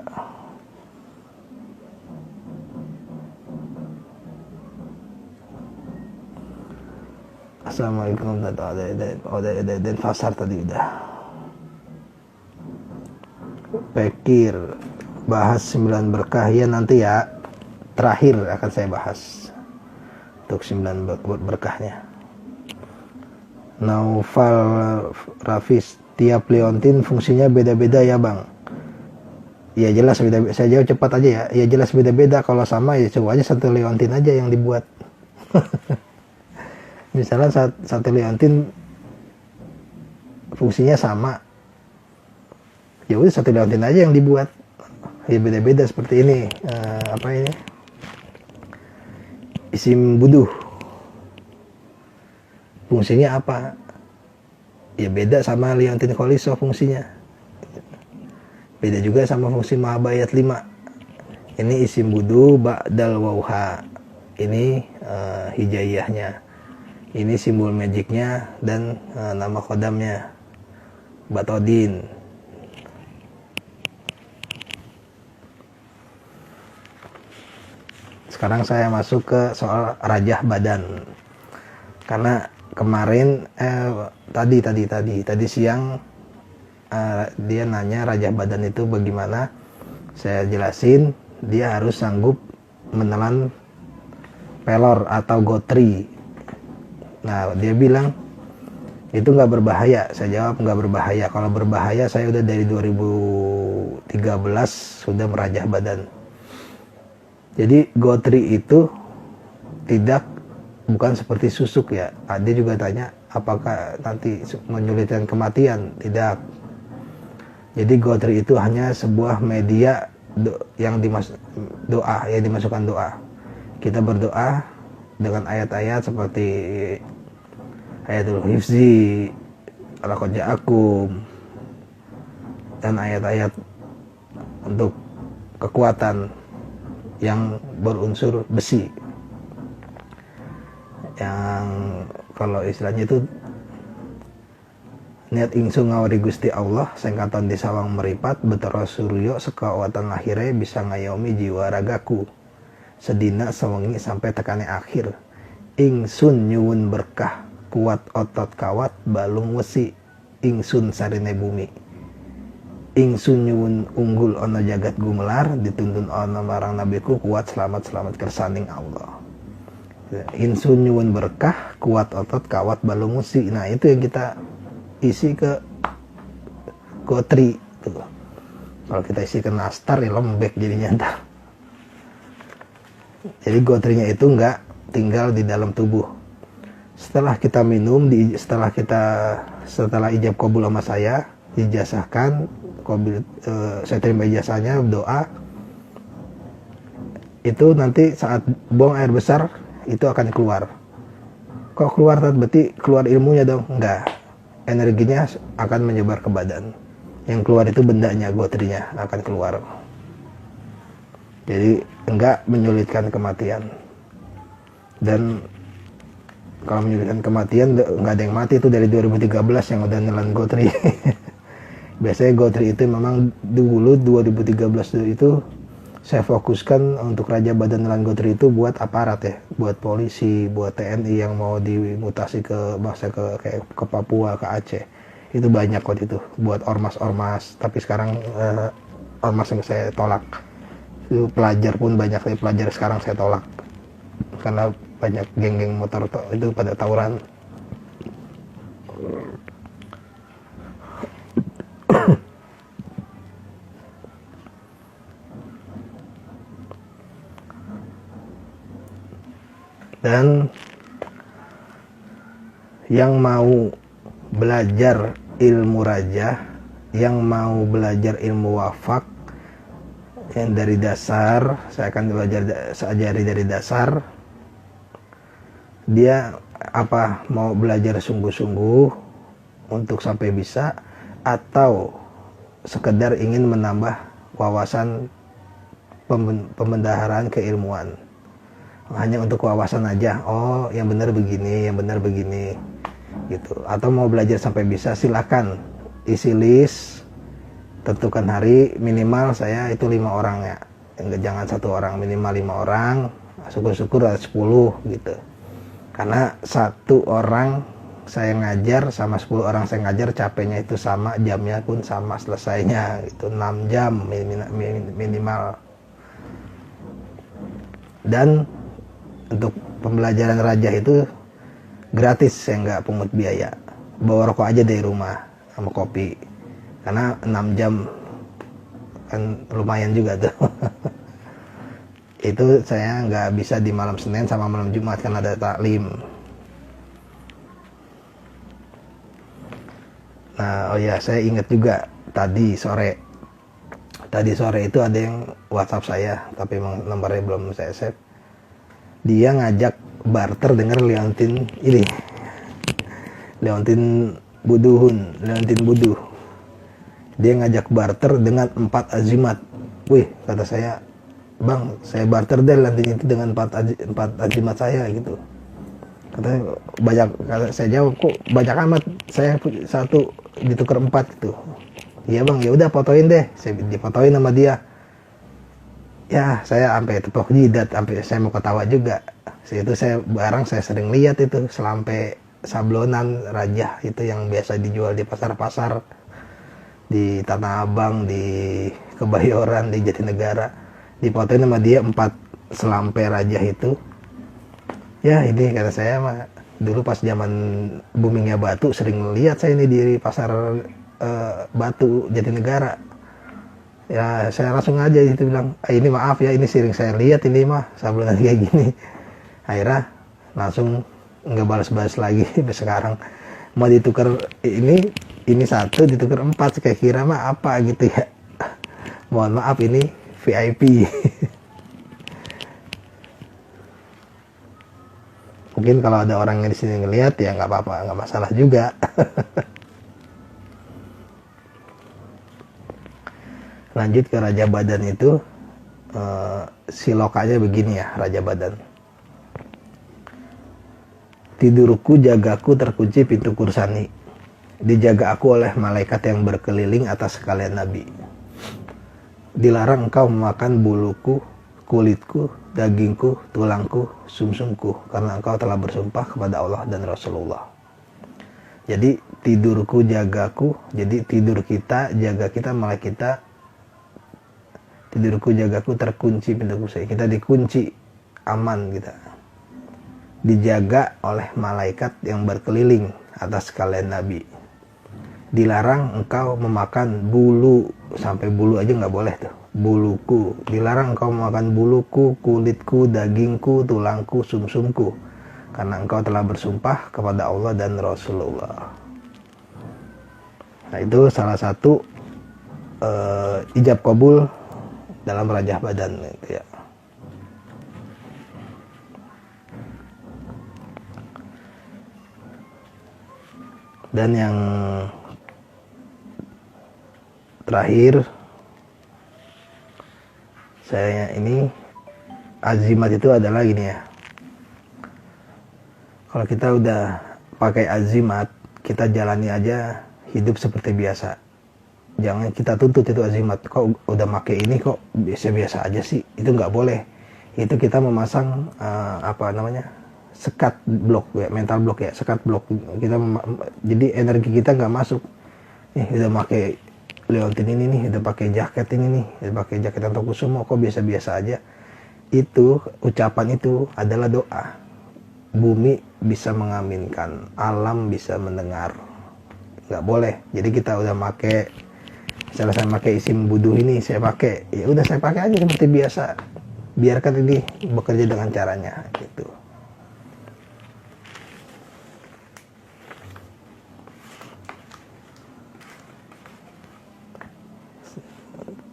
[SPEAKER 2] Assalamualaikum. Ada Denpasar tadi udah. Pekir, bahas 9 berkah ya nanti ya. Terakhir akan saya bahas untuk 9 berkahnya. Naufal Rafis, tiap Leontin fungsinya beda-beda ya bang? Ya jelas beda. Saya jawab cepat aja ya. Ya jelas beda-beda. Kalau sama ya coba aja satu Leontin aja yang dibuat. Misalnya satu Leontin fungsinya sama, ya udah satu Leontin aja yang dibuat. Ya beda-beda seperti ini. Apa ini? Isim buduh. Fungsinya apa? Ya beda sama Leontin Kholiso fungsinya. Beda juga sama fungsi Mahabah ayat 5. Ini isim buduh ba'dal wauha. Ini hijaiyahnya. Ini simbol magicnya dan nama kodamnya Batodin. Sekarang saya masuk ke soal rajah badan. Karena kemarin tadi siang dia nanya rajah badan itu bagaimana. Saya jelasin dia harus sanggup menelan pelor atau gotri. Nah dia bilang itu nggak berbahaya. Saya jawab nggak berbahaya. Kalau berbahaya saya udah dari 2013 sudah merajah badan. Jadi gotri itu bukan seperti susuk ya. Dia juga tanya apakah nanti menyulitkan kematian. Tidak. Jadi gotri itu hanya sebuah media yang dimasukkan doa. Kita berdoa dengan ayat-ayat seperti ayatul hifzi, laqad ja'akum, dan ayat-ayat untuk kekuatan yang berunsur besi, yang kalau istilahnya itu niat ingsu ngawari Gusti Allah sengkatan di sawang meripat betara suryo sekawatan lahire bisa ngayomi jiwa ragaku sedina sewengi sampai tekane akhir ingsun nyuwun berkah kuat otot kawat balung wesi ingsun sarine bumi. ingsun nyuwun unggul ono jagat gumelar, dituntun ono marang nabiku kuat selamat kersaning Allah. Ingsun nyuwun berkah, kuat otot, kawat balungusi. Nah itu yang kita isi ke gotri tuh. Kalau kita isi ke nastar ya lembek jadinya ntar. Jadi gotrinya itu enggak tinggal di dalam tubuh. Setelah kita minum, setelah ijab qabul sama saya, dijazahkan, saya terima ijazahnya, doa. Itu nanti saat buang air besar itu akan keluar. Kok keluar? Berarti keluar ilmunya dong? Enggak. Energinya akan menyebar ke badan. Yang keluar itu bendanya, gotrinya akan keluar. Jadi enggak menyulitkan kematian. Dan kalau menyulitkan kematian enggak ada yang mati itu dari 2013 yang udah nelan gotri. Biasanya gotri itu memang dulu 2013 itu saya fokuskan untuk Raja Badan Nelan Gotri itu buat aparat ya, buat polisi, buat TNI yang mau dimutasi ke ke Papua, ke Aceh. Itu banyak waktu itu buat ormas-ormas, tapi sekarang ormas yang saya tolak. Itu pelajar pun banyak, pelajar sekarang saya tolak. Karena banyak geng-geng motor itu pada tawuran. Dan yang mau belajar ilmu raja, yang mau belajar ilmu wafak yang dari dasar, saya akan ajari dari dasar. Dia mau belajar sungguh-sungguh untuk sampai bisa, atau sekedar ingin menambah wawasan pembendaharaan keilmuan. Hanya untuk wawasan aja, oh yang benar begini, yang benar begini gitu. Atau mau belajar sampai bisa, silakan isi list, tentukan hari, minimal saya itu 5 orang ya, jangan 1 orang, minimal 5 orang, syukur-syukur ada 10 gitu. Karena 1 orang saya ngajar sama 10 orang saya ngajar, capeknya itu sama, jamnya pun sama, selesainya itu 6 jam minimal. Dan untuk pembelajaran raja itu gratis, saya nggak pungut biaya. Bawa rokok aja dari rumah sama kopi, karena 6 jam kan lumayan juga tuh. Itu saya nggak bisa di malam Senin sama malam Jumat kan ada taklim. Nah, oh ya, saya ingat juga tadi sore itu ada yang WhatsApp saya, tapi nomornya belum saya save. Dia ngajak barter dengan Leontin Buduh. Dia ngajak barter dengan 4 azimat. Wih, kata saya, bang, saya barter deh Leontin itu dengan 4 azimat saya gitu. Katanya banyak, kata saya jawab, kok banyak amat, saya 1 ditukar 4 gitu. Iya bang, ya udah fotoin deh. Saya difotoin sama dia. Ya, saya sampai tepuk jidat, sampai saya mau ketawa juga. Itu saya sering lihat itu selampe sablonan raja itu yang biasa dijual di pasar-pasar, di Tanah Abang, di Kebayoran, di Jatinegara. Difotoin sama dia 4 selampe raja itu. Ya, ini kata saya mah dulu pas zaman boomingnya batu sering lihat saya ini di pasar batu Jatinegara. Ya saya langsung aja itu bilang, ini maaf ya, ini sering saya lihat ini mah sablonan kayak gini. Akhirnya langsung nggak balas-balas lagi. Sekarang mau ditukar ini 1 ditukar 4, kayak kira mah apa gitu ya. Mohon maaf, ini VIP. Mungkin kalau ada orang yang di sini ngelihat ya nggak apa-apa, nggak masalah juga. Lanjut ke Raja Badan itu, silokanya begini ya, Raja Badan. Tidurku jagaku terkunci pintu kursani, dijaga aku oleh malaikat yang berkeliling atas sekalian nabi. Dilarang engkau memakan buluku, kulitku, dagingku, tulangku, sumsumku, karena engkau telah bersumpah kepada Allah dan Rasulullah. Jadi tidurku jagaku, jadi tidur kita jaga kita, malah kita tidurku jagaku terkunci pintuku saya. Kita dikunci, aman kita. Dijaga oleh malaikat yang berkeliling atas kalian nabi. Dilarang engkau memakan bulu, sampai bulu aja nggak boleh tuh. Buluku, dilarang engkau memakan buluku, kulitku, dagingku, tulangku, sumsumku, karena engkau telah bersumpah kepada Allah dan Rasulullah. Nah itu salah satu ijab kabul dalam rajah badan gitu ya. Dan yang terakhir, saya ini azimat itu adalah gini ya. Kalau kita udah pakai azimat, kita jalani aja hidup seperti biasa. Jangan kita tuntut itu azimat. Kok udah pakai ini kok biasa-biasa aja sih? Itu nggak boleh. Itu kita memasang sekat blok ya, mental blok ya, sekat blok. Jadi energi kita nggak masuk. Udah pakai Leontin ini nih, udah pakai jaket ini nih, udah pakai jaket Antokusumo, kok biasa-biasa aja. Itu ucapan itu adalah doa. Bumi bisa mengaminkan, alam bisa mendengar. Nggak boleh. Jadi kita udah pakai, misalnya saya pakai isim buduh ini, saya pakai, ya udah saya pakai aja seperti biasa. Biarkan ini bekerja dengan caranya gitu.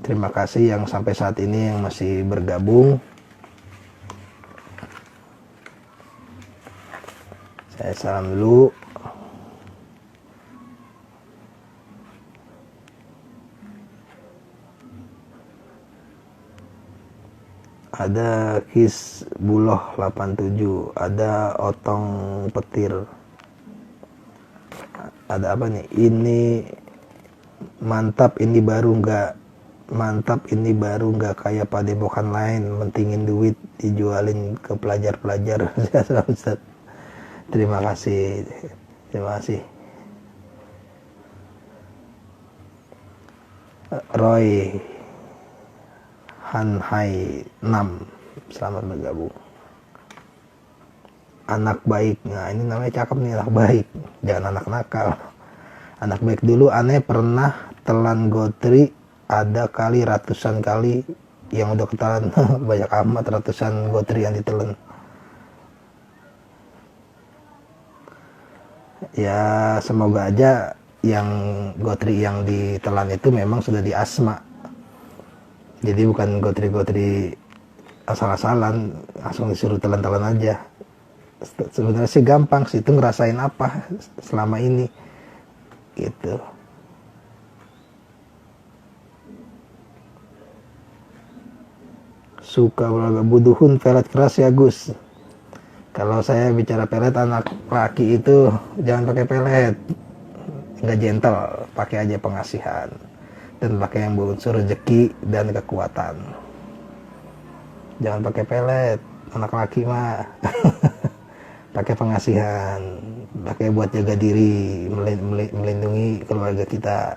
[SPEAKER 2] Terima kasih yang sampai saat ini yang masih bergabung. Saya salam dulu. Ada Kis Buloh 87, ada Otong Petir. Ada apa nih? Ini mantap, ini baru nggak kayak padepokan lain, mentingin duit dijualin ke pelajar-pelajar. Terima kasih. Roy Hanhai 6, selamat bergabung. Anak baik, nah ini namanya cakep nih, anak baik, jangan anak nakal. Anak baik dulu aneh pernah telan gotri, ada kali ratusan kali yang udah ketelan. Banyak amat ratusan gotri yang ditelan. Ya semoga aja yang gotri yang ditelan itu memang sudah di asma. Jadi bukan gotri-gotri asal-asalan, langsung disuruh telan-telan aja. Sebenarnya sih gampang sih, itu ngerasain apa selama ini gitu. Suka olahraga buduhun pelet keras ya Gus. Kalau saya bicara pelet anak laki itu jangan pakai pelet, nggak gentle, pakai aja pengasihan dan pakai yang berunsur rezeki dan kekuatan. Jangan pakai pelet, anak laki mah. Pakai pengasihan, pakai buat jaga diri, melindungi keluarga kita.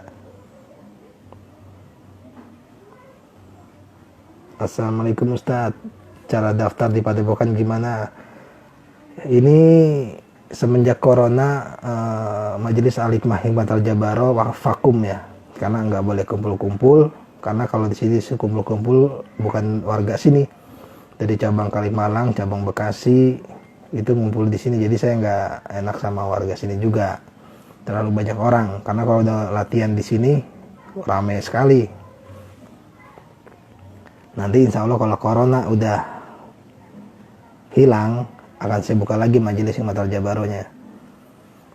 [SPEAKER 2] Assalamualaikum Ustadz, cara daftar di padepokan gimana? Ini semenjak corona Majelis Al-Hikmah Hikmatul Jabaro vakum ya, karena nggak boleh kumpul-kumpul. Karena kalau di sini kumpul-kumpul bukan warga sini, dari cabang Kalimalang, cabang Bekasi itu ngumpul di sini. Jadi saya nggak enak sama warga sini juga, terlalu banyak orang. Karena kalau udah latihan di sini ramai sekali. Nanti insya Allah kalau corona udah hilang, akan saya buka lagi Majelis Hikmatul Jabaronya.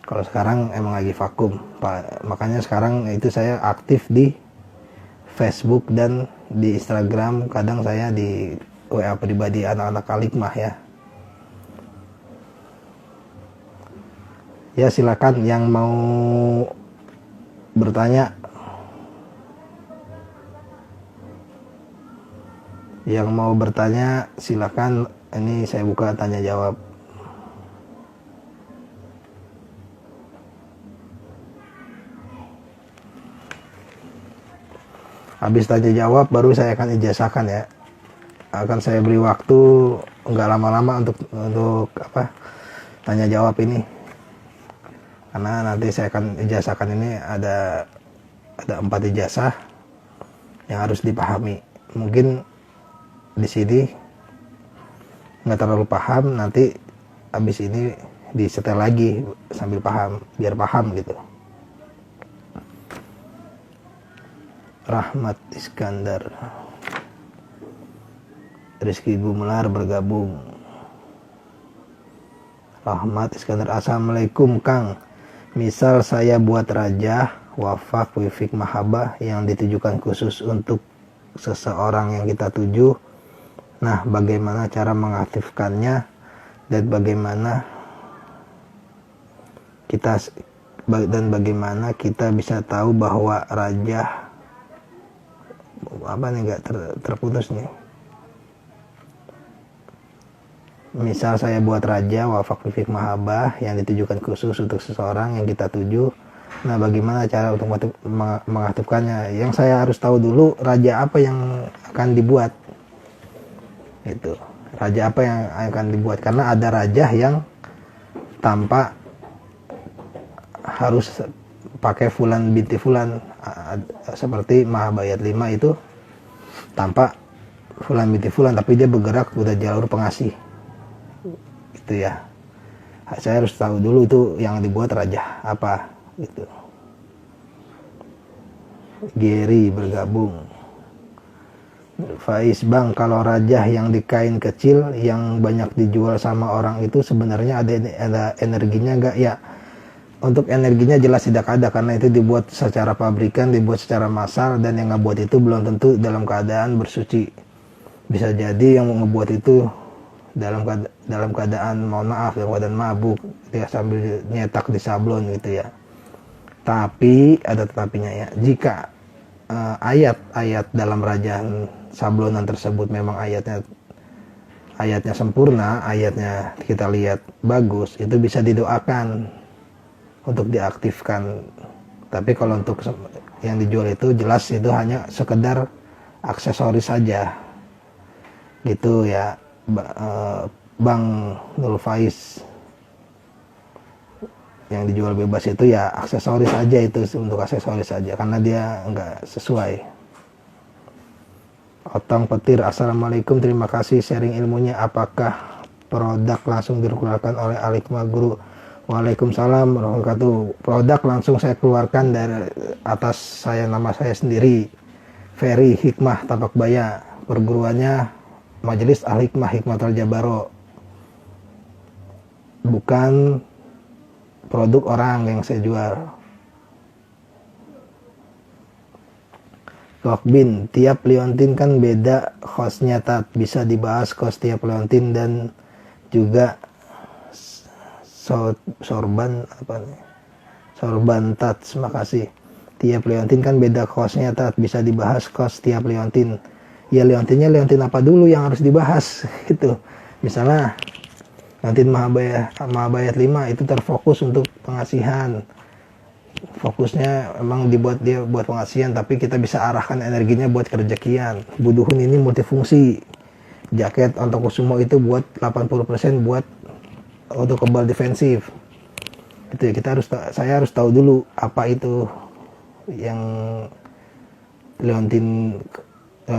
[SPEAKER 2] Kalau sekarang emang lagi vakum, makanya sekarang itu saya aktif di Facebook dan di Instagram. Kadang saya di WA pribadi anak-anak Al-Hikmah ya. Ya silakan yang mau bertanya. Yang mau bertanya silakan, ini saya buka tanya jawab. Habis tanya jawab baru saya akan ijazahkan ya. Akan saya beri waktu nggak lama-lama untuk tanya jawab ini, karena nanti saya akan ijazahkan ini ada 4 ijazah yang harus dipahami. Mungkin di sini nggak terlalu paham, nanti habis ini disetel lagi sambil paham, biar paham gitu. Rahmat Iskandar, Rizky Gumelar bergabung. Rahmat Iskandar, assalamualaikum Kang. Misal saya buat raja wafak wifik mahabah yang ditujukan khusus untuk seseorang yang kita tuju. Nah, bagaimana cara mengaktifkannya dan bagaimana kita bisa tahu bahwa raja nggak terputus nih. Misal saya buat raja wafak wifik mahabah yang ditujukan khusus untuk seseorang yang kita tuju. Nah, bagaimana cara untuk mengaktifkannya? Yang saya harus tahu dulu raja apa yang akan dibuat. Itu. Raja apa yang akan dibuat, karena ada raja yang tanpa harus pakai fulan binti fulan, seperti Mahabharata 5 itu tanpa fulan binti fulan, tapi dia bergerak udah jalur pengasih. Itu ya. Saya harus tahu dulu itu yang dibuat raja apa gitu. Gary bergabung. Faiz, Bang, kalau raja yang di kain kecil yang banyak dijual sama orang itu sebenarnya ada energinya enggak? Ya, untuk energinya jelas tidak ada, karena itu dibuat secara pabrikan, dibuat secara massal, dan yang ngebuat itu belum tentu dalam keadaan bersuci. Bisa jadi yang ngebuat itu dalam keadaan mohon maaf, dalam keadaan mabuk, dia sambil nyetak di sablon gitu ya. Tapi ada tetapinya ya, jika ayat-ayat dalam rajaan sablonan tersebut memang ayatnya sempurna, ayatnya kita lihat bagus, itu bisa didoakan untuk diaktifkan. Tapi kalau untuk yang dijual itu jelas itu hanya sekedar aksesoris saja gitu ya. Bang Nul Faiz, yang dijual bebas itu ya aksesoris saja, itu untuk aksesoris saja, karena dia enggak sesuai. Otong Petir, assalamualaikum, terima kasih sharing ilmunya. Apakah produk langsung dikeluarkan oleh Al-Hikmah Guru? Waalaikumsalam warahmatullahi wabarakatuh. Produk langsung saya keluarkan dari atas nama saya sendiri, Ferry Hikmah Tapakbaya. Perguruannya Majelis Al-Hikmah Hikmatul Jabaro, bukan produk orang yang saya jual. Lokbin, tiap liontin kan beda hostnya, Tat. Bisa dibahas kos tiap liontin dan juga sorban Tat. Terima kasih. Tiap liontin kan beda hostnya, Tat. Bisa dibahas kos tiap liontin. Ya, liontinnya liontin apa dulu yang harus dibahas gitu. Misalnya liontin Mahabharata 5 itu terfokus untuk pengasihan. Fokusnya emang dibuat dia buat pengasihan, tapi kita bisa arahkan energinya buat kerejekian. Buduhun ini multifungsi. Jaket Ontokusumo itu buat 80% buat untuk kebal defensif. Itu ya, saya harus tahu dulu apa itu yang liontinnya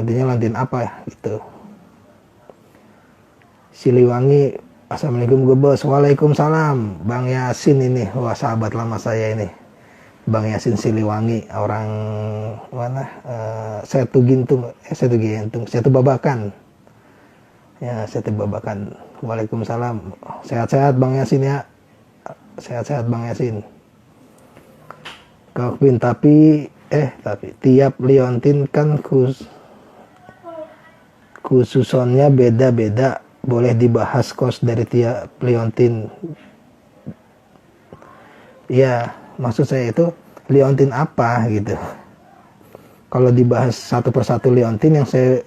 [SPEAKER 2] liontin apa gitu. Siliwangi, assalamualaikum Gebos. Waalaikumsalam. Bang Yasin ini, wah sahabat lama saya ini. Bang Yasin Siliwangi, orang mana? Setu Babakan. Ya, Setu Babakan. Waalaikumsalam. Sehat-sehat Bang Yasin ya. Sehat-sehat Bang Yasin. Kokpin, tapi tiap liontin kan khususonnya beda-beda. Boleh dibahas kos dari tiap liontin. Ya, maksud saya itu liontin apa gitu. Kalau dibahas satu persatu liontin saya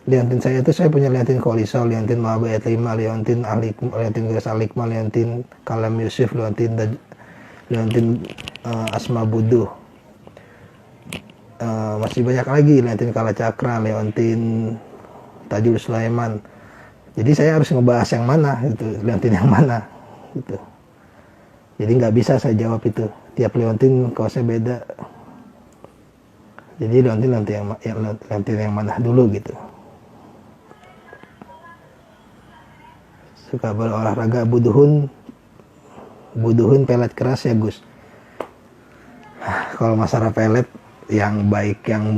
[SPEAKER 2] itu, saya punya liontin Kolisol, liontin Mahabharata 5, liontin Gres Al-Hikmah, liontin Kalam Yusuf, liontin Asma Buduh. masih banyak lagi, leontin Kalacakra, leontin Tajul Sulaiman. Jadi saya harus ngebahas yang mana itu, leontin yang mana gitu. Jadi nggak bisa saya jawab itu, tiap leontin kaosnya beda. Jadi leontin yang mana dulu gitu. Suka berolahraga, buduhun pelet keras ya Gus. Kalau masalah pelet yang baik, yang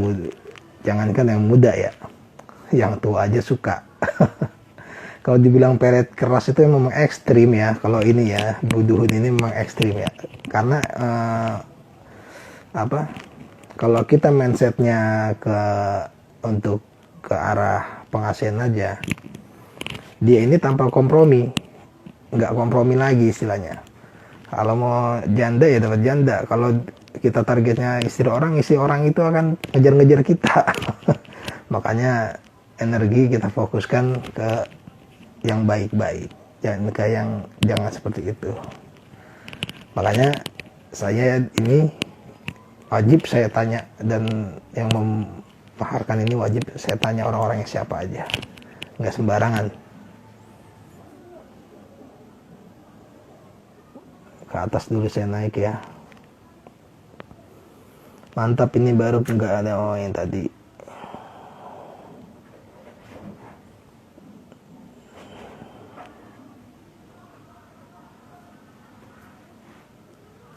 [SPEAKER 2] jangankan yang muda ya, yang tua aja suka. Kalau dibilang pelet keras itu memang ekstrim ya. Kalau ini ya, buduhun ini memang ekstrim ya. Karena kalau kita mindsetnya untuk ke arah pengasihan aja, dia ini tanpa kompromi, nggak kompromi lagi istilahnya. Kalau mau janda ya dapat janda. Kalau kita targetnya istri orang itu akan ngejar-ngejar kita. Makanya energi kita fokuskan ke yang baik-baik, jangan seperti itu. Makanya saya ini wajib saya tanya, dan yang memaharkan ini wajib saya tanya orang-orangnya siapa aja, nggak sembarangan. Ke atas dulu saya naik ya. Mantap, ini baru nggak ada yang tadi.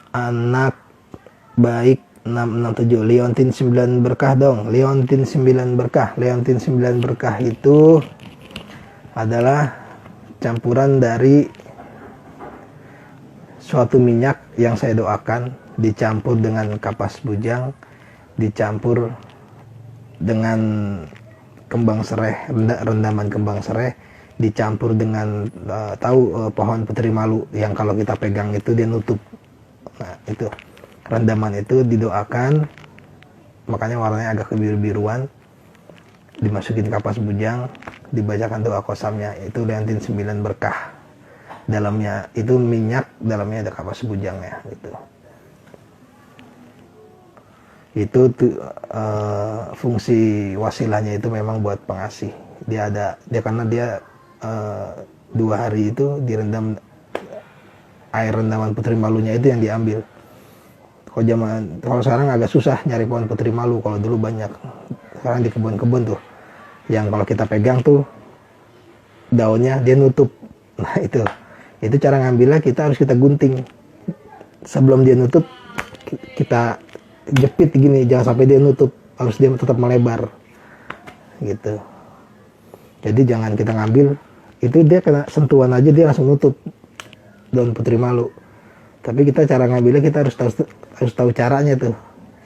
[SPEAKER 2] Anak baik 667, leontin 9 berkah dong. Leontin 9 berkah. Leontin 9 berkah itu adalah campuran dari suatu minyak yang saya doakan, dicampur dengan kapas bujang, dicampur dengan kembang sereh, rendaman kembang sereh, dicampur dengan pohon putri malu yang kalau kita pegang itu dia nutup. Nah itu rendaman itu didoakan, makanya warnanya agak kebiru-biruan, dimasukin kapas bujang, dibacakan doa kosamnya, itu leontin 9 berkah. Dalamnya itu minyak, dalamnya ada kapas bujangnya gitu. Itu fungsi wasilahnya itu memang buat pengasih. Karena dia 2 hari itu direndam air rendaman putri malunya itu yang diambil. Kalau sekarang agak susah nyari pohon putri malu, kalau dulu banyak. Sekarang di kebun-kebun tuh, yang kalau kita pegang tuh daunnya dia nutup. Nah itu cara ngambilnya, kita harus kita gunting sebelum dia nutup, kita jepit gini, jangan sampai dia nutup, harus dia tetap melebar gitu. Jadi jangan kita ngambil itu, dia kena sentuhan aja dia langsung nutup daun putri malu. Tapi kita cara ngambilnya, kita harus tahu caranya tuh.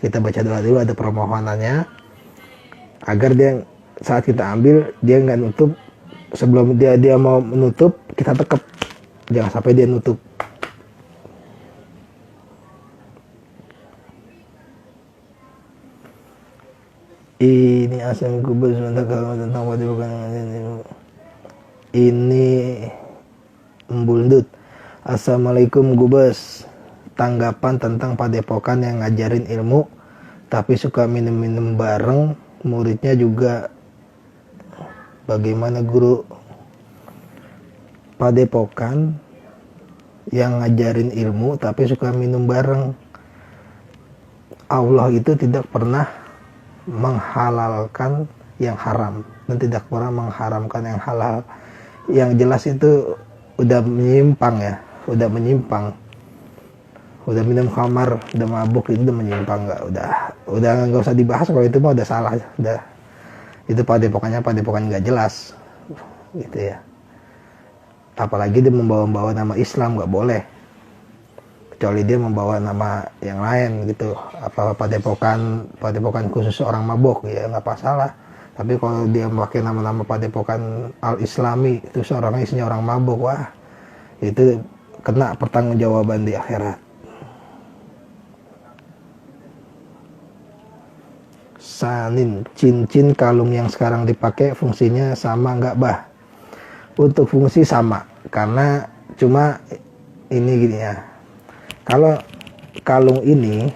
[SPEAKER 2] Kita baca doa dulu, ada permohonannya, agar dia saat kita ambil dia nggak nutup. Sebelum dia mau menutup, kita tekep, jangan sampai dia nutup. Ini asam kubus tentang ini Mbundut. Assalamualaikum Gubes. Tanggapan tentang padepokan yang ngajarin ilmu tapi suka minum-minum bareng muridnya juga. Bagaimana guru? Padepokan yang ngajarin ilmu tapi suka minum bareng. Allah itu tidak pernah menghalalkan yang haram dan tidak pernah mengharamkan yang halal. Yang jelas itu udah menyimpang ya, udah minum khamar, udah mabuk, itu udah menyimpang, udah nggak usah dibahas. Kalau itu mah udah salah, udah itu padepokan nggak jelas gitu ya. Apalagi dia membawa nama Islam, nggak boleh, kecuali dia membawa nama yang lain gitu, apa padepokan khusus orang mabuk ya nggak masalah. Tapi kalau dia memakai nama-nama padepokan al-islami, itu seorang isinya orang mabuk, wah itu kena pertanggungjawaban di akhirat. Sanin, cincin kalung yang sekarang dipakai fungsinya sama nggak bah? Untuk fungsi sama, karena cuma ini gini ya. Kalau kalung ini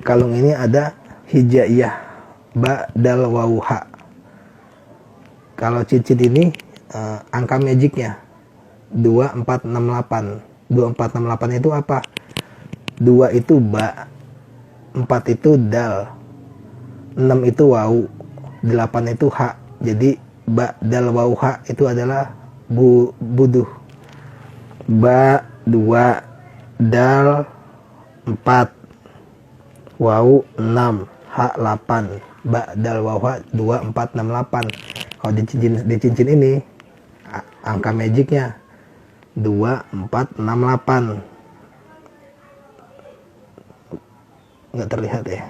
[SPEAKER 2] kalung ini ada hijaiyah ba dal waw ha. Kalau cincin ini angka magicnya 2468. 2468 itu apa? 2 itu ba, 4 itu dal, 6 itu waw, 8 itu ha. Jadi ba dal waw ha itu adalah buduh. Ba 2, dal 4, waw 6, ha 8. Ba dal waw ha 2468. Kalau di cincin ini angka magicnya 2468. Nggak terlihat ya.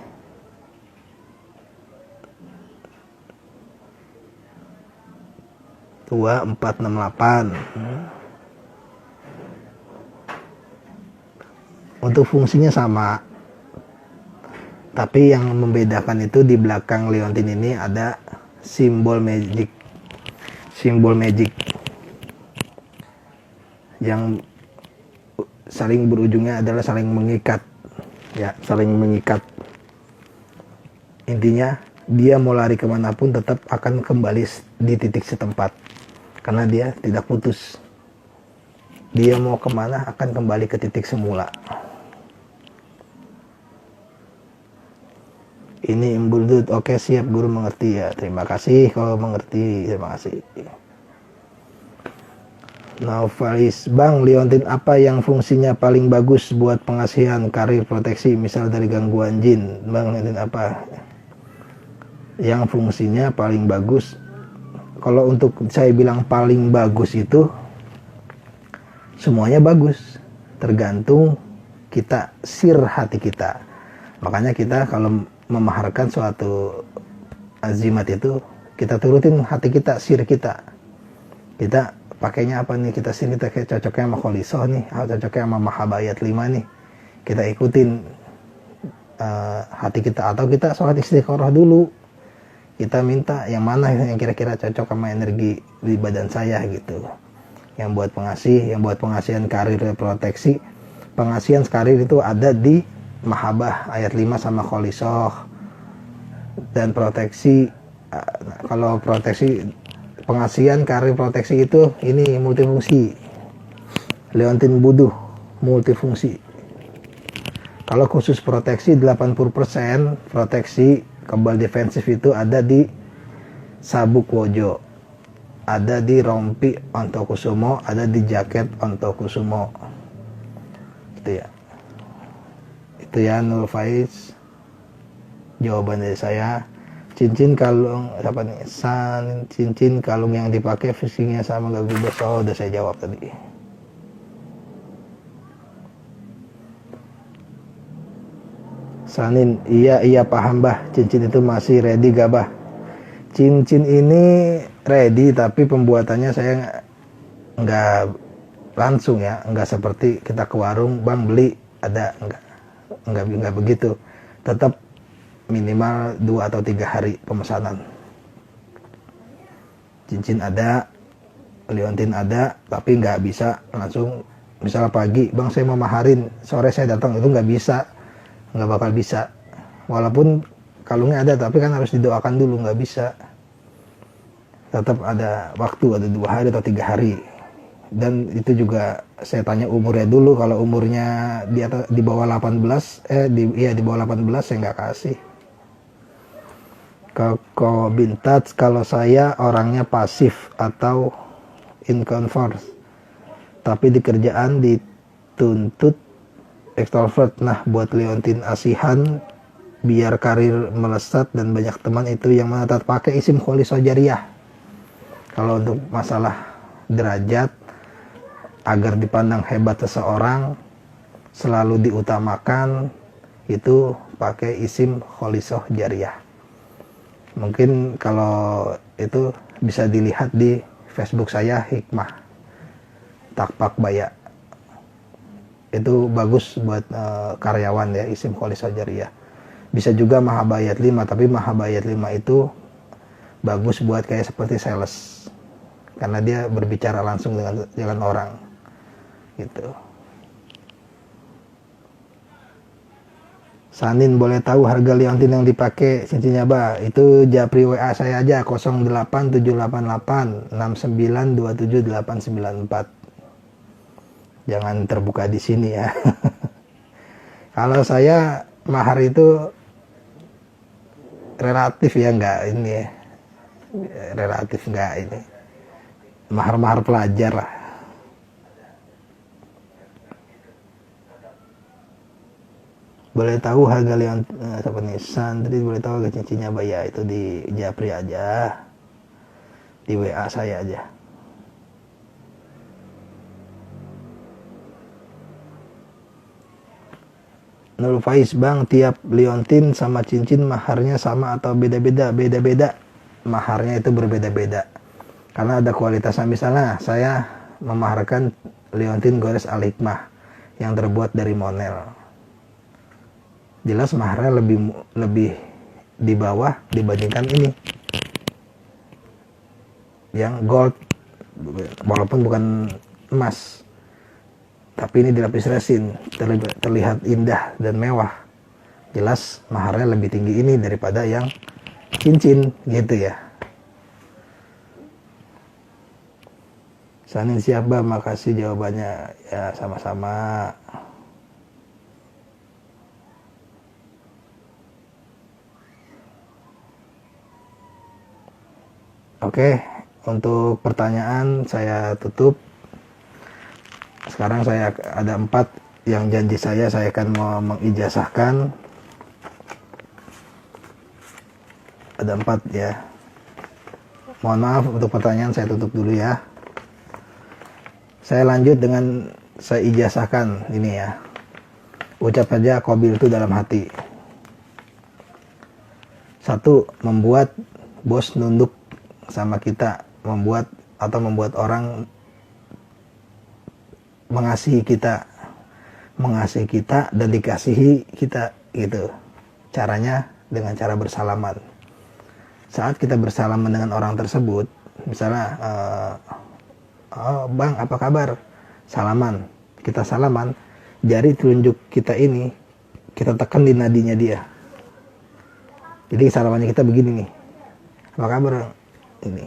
[SPEAKER 2] Dua empat enam delapan. Untuk fungsinya sama, tapi yang membedakan itu di belakang liontin ini ada simbol magic. Simbol magic yang saling berujungnya adalah saling mengikat, ya, saling mengikat. Intinya dia mau lari kemanapun tetap akan kembali di titik setempat karena dia tidak putus. Dia mau kemana akan kembali ke titik semula. Ini Imbudut. Oke, siap guru, mengerti ya. Terima kasih kalau mengerti. Terima kasih. Novalis, Bang, liontin apa yang fungsinya paling bagus buat pengasihan, karir, proteksi, misal dari gangguan jin? Bang, liontin apa yang fungsinya paling bagus? Kalau untuk saya bilang paling bagus itu semuanya bagus, tergantung kita sir hati kita. Makanya kita kalau memaharkan suatu azimat itu kita turutin hati kita, sir kita. Kita pakainya apa nih, kita sini kita kayak cocoknya sama Kholisoh nih, cocoknya sama Mahabayat 5 nih, kita ikutin hati kita. Atau kita sholat istiqoroh dulu, kita minta yang mana yang kira-kira cocok sama energi di badan saya gitu, yang buat pengasih, yang buat pengasihan karir, proteksi. Pengasihan karir itu ada di Mahabah ayat 5 sama Kholisoh. Dan proteksi, kalau proteksi, pengasihan karir proteksi itu ini multifungsi. Leontin buduh multifungsi. Kalau khusus proteksi 80% proteksi kebal defensif itu ada di sabuk wojo, ada di rompi ontokusumo, ada di jaket ontokusumo. Itu ya. Itu ya Nur Faiz. Jawaban dari saya. Cincin kalung apa nih? Cincin kalung yang dipakai fungsinya sama gak berubah. Oh, udah saya jawab tadi. Sanin, iya paham bah. Cincin itu masih ready gak bah? Cincin ini ready, tapi pembuatannya saya nggak langsung ya, nggak seperti kita ke warung, bang beli ada, nggak begitu. Tetap minimal 2 atau 3 hari pemesanan. Cincin ada, liontin ada, tapi nggak bisa langsung. Misal pagi, bang saya mau maharin, sore saya datang, itu nggak bisa, nggak bakal bisa. Walaupun kalungnya ada, tapi kan harus didoakan dulu, nggak bisa. Tetap ada waktu, ada 2 hari atau 3 hari. Dan itu juga saya tanya umurnya dulu. Kalau umurnya di bawah 18, di bawah 18 saya nggak kasih. Koko Bintat, kalau saya orangnya pasif atau inconverse, tapi di kerjaan dituntut extrovert. Nah, buat liontin asihan biar karir melesat dan banyak teman, itu yang mana pakai isim Kholisoh Jariyah. Kalau untuk masalah derajat, agar dipandang hebat seseorang, selalu diutamakan itu pakai isim Kholisoh Jariyah. Mungkin kalau itu bisa dilihat di Facebook saya, Hikmah Takpak Baya. Itu bagus buat karyawan ya, isim Kholisoh Jariyah. Bisa juga Mahabayat 5, tapi Mahabayat 5 itu bagus buat kayak seperti sales, karena dia berbicara langsung dengan orang gitu. Sanin, boleh tahu harga liontin yang dipakai cincinnya Bah? Itu japri WA saya aja 08788 6927894. Jangan terbuka di sini ya. Kalau saya mahar itu relatif ya, enggak ini ya. Relatif enggak ini. Mahar-mahar pelajar lah. Boleh tahu harga leon apa nih santri, boleh tahu harga cincinnya Bah? Ya itu di japri aja, di WA saya aja. Nurul Faiz, Bang, tiap liontin sama cincin maharnya sama atau beda-beda? Beda-beda, maharnya itu berbeda-beda karena ada kualitasnya. Misalnya saya memaharkan liontin gores al-hikmah yang terbuat dari monel, jelas maharnya lebih di bawah dibandingkan ini yang gold, walaupun bukan emas, tapi ini dilapis resin, terlihat indah dan mewah. Jelas maharnya lebih tinggi ini daripada yang cincin gitu ya. Sanin siapa? Makasih jawabannya ya, sama-sama. Oke, untuk pertanyaan saya tutup. Sekarang saya ada 4 yang janji saya akan mau mengijazahkan. Ada 4 ya. Mohon maaf untuk pertanyaan, saya tutup dulu ya. Saya lanjut dengan saya ijazahkan ini ya. Ucap saja qabil itu dalam hati. 1. Membuat bos nunduk sama kita, membuat orang mengasihi kita dan dikasihi kita gitu. Caranya dengan cara bersalaman. Saat kita bersalaman dengan orang tersebut, misalnya oh, Bang, apa kabar? Salaman. Kita salaman, jari telunjuk kita ini kita tekan di nadinya dia. Jadi salamannya kita begini nih. Apa kabar? Ini.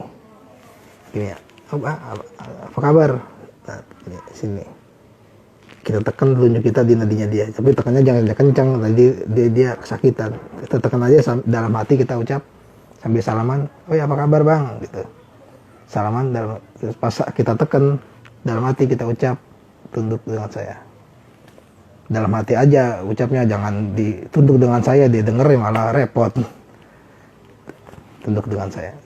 [SPEAKER 2] Gini ya. Apa kabar? Nah, sini. Kita tekan telunjuk kita di nadinya dia. Tapi tekannya jangan kencang, nanti dia kesakitan. Kita tekan aja dalam hati, kita ucap sambil salaman. Oh ya, apa kabar Bang? Gitu. Salaman pas kita tekan dalam hati, kita ucap tunduk dengan saya. Dalam hati aja ucapnya, jangan ditunduk dengan saya, dia denger malah repot. Tunduk dengan saya.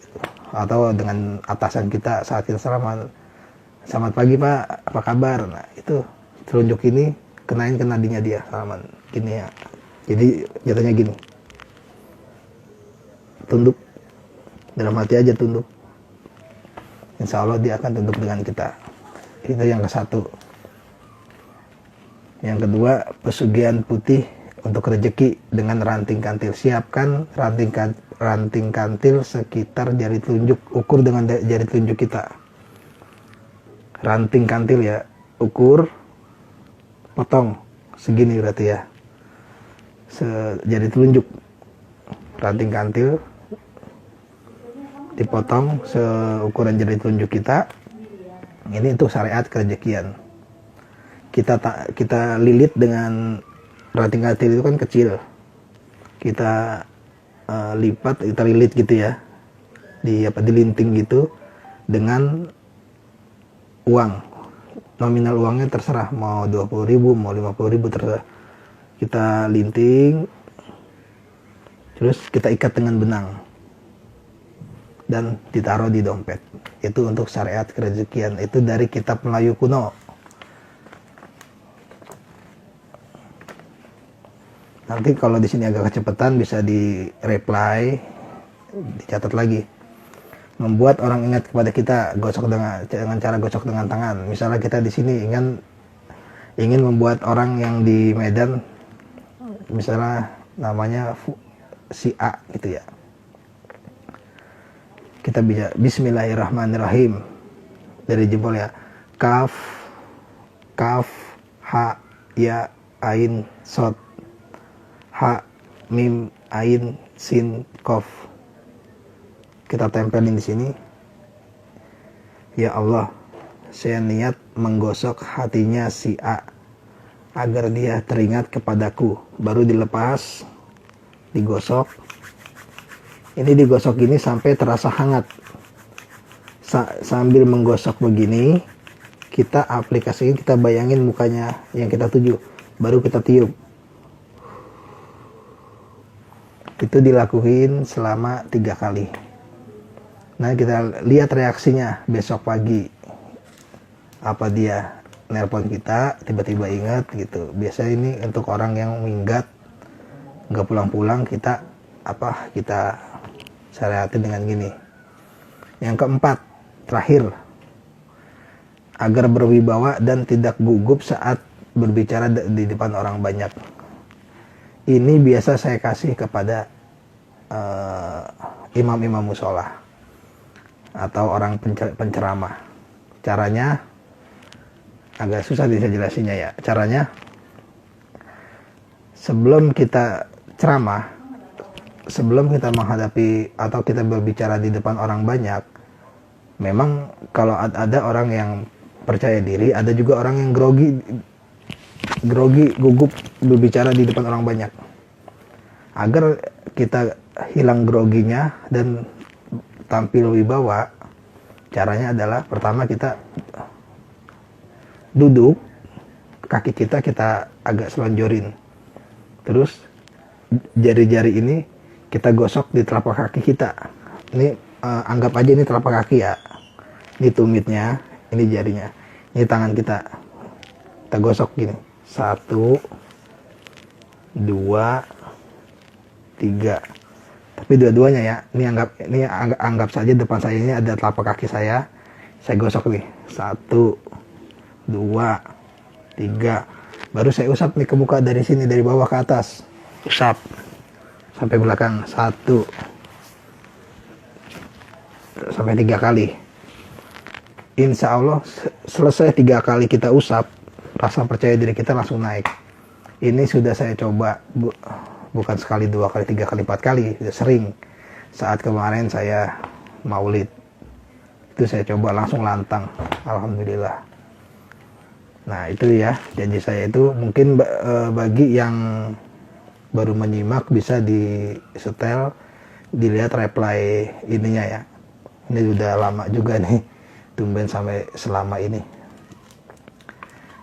[SPEAKER 2] Atau dengan atasan kita saat kita salaman, selamat pagi Pak, apa kabar? Nah itu telunjuk ini kenain ke nadinya dia, salaman gini ya. Jadi jatuhnya gini, tunduk dalam hati aja, tunduk. Insya Allah dia akan tunduk dengan kita. Itu yang ke-1. Yang kedua, pesugihan putih untuk rezeki dengan ranting kantil. Siapkan ranting kantil sekitar jari telunjuk, ukur dengan jari telunjuk kita. Ranting kantil ya, ukur, potong segini berarti ya, jari telunjuk. Ranting kantil dipotong seukuran jari telunjuk kita. Ini untuk syariat kerejekian. Kita lilit dengan ranting kantil, itu kan kecil. Kita lipat, kita lilit gitu ya, dilinting gitu dengan uang. Nominal uangnya terserah, mau 20.000, mau 50.000, terserah. Kita linting, terus kita ikat dengan benang dan ditaruh di dompet. Itu untuk syariat kerezekian. Itu dari kitab Melayu kuno. Nanti kalau di sini agak kecepatan bisa di reply, dicatat lagi. Membuat orang ingat kepada kita, gosok dengan cara gosok dengan tangan. Misalnya kita di sini ingin membuat orang yang di Medan, misalnya namanya si A gitu ya. Kita bisa Bismillahirrahmanirrahim dari jempol ya. Kaf, ha, ya, ain, sod. ha, mim, ain, sin, kof. Kita tempelin di sini. Ya Allah, saya niat menggosok hatinya si A agar dia teringat kepadaku. Baru dilepas, digosok. Ini digosok gini sampai terasa hangat. Sambil menggosok begini, kita aplikasikan, kita bayangin mukanya yang kita tuju. Baru kita tiup. Itu dilakuin selama 3 kali. Nah, kita lihat reaksinya besok pagi. Apa dia nelpon kita, tiba-tiba ingat gitu. Biasanya ini untuk orang yang minggat, nggak pulang-pulang, kita syariatin dengan gini. Yang keempat, terakhir, agar berwibawa dan tidak gugup saat berbicara di depan orang banyak. Ini biasa saya kasih kepada imam-imam musola atau orang penceramah. Caranya agak susah dijelasinnya ya. Caranya, sebelum kita ceramah, sebelum kita menghadapi atau kita berbicara di depan orang banyak, memang kalau ada orang yang percaya diri, ada juga orang yang grogi, gugup berbicara di depan orang banyak. Agar kita hilang groginya dan tampil wibawa, caranya adalah pertama kita duduk, kaki kita agak selonjorin, terus jari-jari ini kita gosok di telapak kaki kita. Ini anggap aja ini telapak kaki ya, ini tumitnya, ini jarinya, ini tangan kita gosok gini, 1, 2, 3. Tapi dua-duanya ya, ini anggap saja depan saya ini ada telapak kaki saya gosok nih, 1, 2, 3. Baru saya usap nih ke muka dari sini, dari bawah ke atas, usap sampai belakang, 1 sampai 3 kali. Insya Allah selesai 3 kali kita usap, rasa percaya diri kita langsung naik. Ini sudah saya coba, bukan sekali, 2 kali, 3 kali, 4 kali, sudah sering. Saat kemarin saya maulid, itu saya coba langsung lantang, alhamdulillah. Nah itu ya, janji saya itu mungkin bagi yang baru menyimak bisa di setel, dilihat reply ininya ya. Ini sudah lama juga nih, tumben sampai selama ini.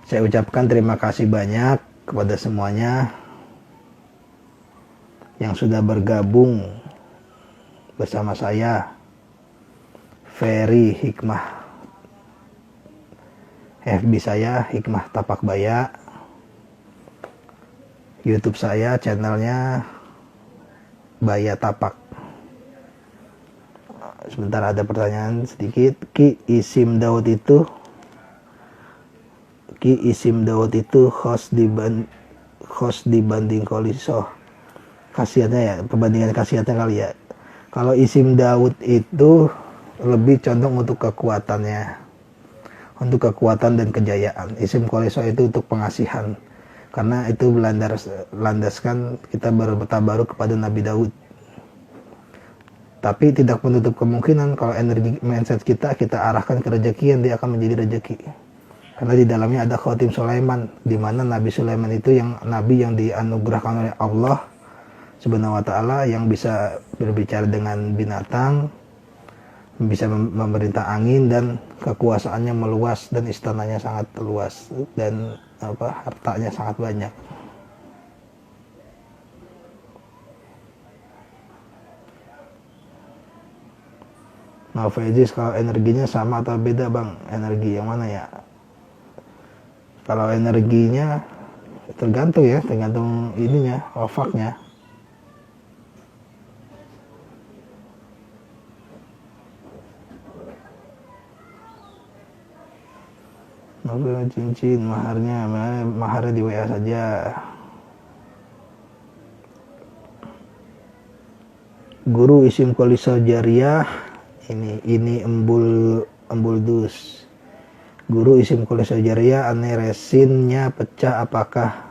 [SPEAKER 2] Saya ucapkan terima kasih banyak kepada semuanya yang sudah bergabung bersama saya. Ferry Hikmah, FB saya Hikmah Tapak Baya, YouTube saya channelnya Baya Tapak. Sebentar, ada pertanyaan sedikit. Ki Isim Daud itu host dibanding Kolisoh. Khasiatnya ya, perbandingan khasiatnya kali ya. Kalau Isim Daud itu lebih condong untuk kekuatannya, untuk kekuatan dan kejayaan. Isim Kolisoh itu untuk pengasihan, karena itu landaskan kita bertabaruk kepada Nabi Daud. Tapi tidak menutup kemungkinan kalau energi mindset kita arahkan ke rezeki, yang dia akan menjadi rezeki. Karena di dalamnya ada Khotim Sulaiman, di mana Nabi Sulaiman itu yang nabi yang dianugerahkan oleh Allah Subhanahu wa Ta'ala, yang bisa berbicara dengan binatang, bisa memerintah angin, dan kekuasaannya meluas, dan istananya sangat luas, dan hartanya sangat banyak. Nah, Faiz, kalau energinya sama atau beda bang? Energi yang mana ya? Kalau energinya tergantung ya, tergantung ininya, wafaknya. Mobil cincin, maharnya di WA saja. Guru Isim Kolisoh Jariyah, ini embul dus. Guru Isim Kolisoh Jariyah, aneh resinnya pecah, apakah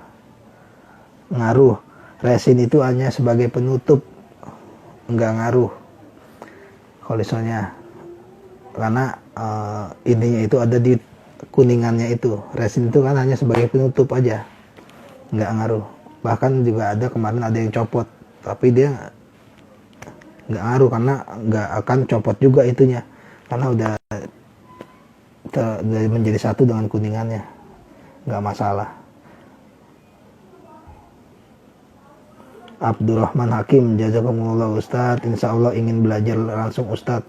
[SPEAKER 2] ngaruh? Resin itu hanya sebagai penutup, nggak ngaruh kolisonya, karena intinya itu ada di kuningannya itu. Resin itu kan hanya sebagai penutup aja, nggak ngaruh. Bahkan juga ada kemarin ada yang copot, tapi dia nggak ngaruh karena nggak akan copot juga itunya, karena udah menjadi satu dengan kuningannya, nggak masalah. Abdurrahman Hakim, jazakumullah Ustadz, insya Allah ingin belajar langsung Ustadz,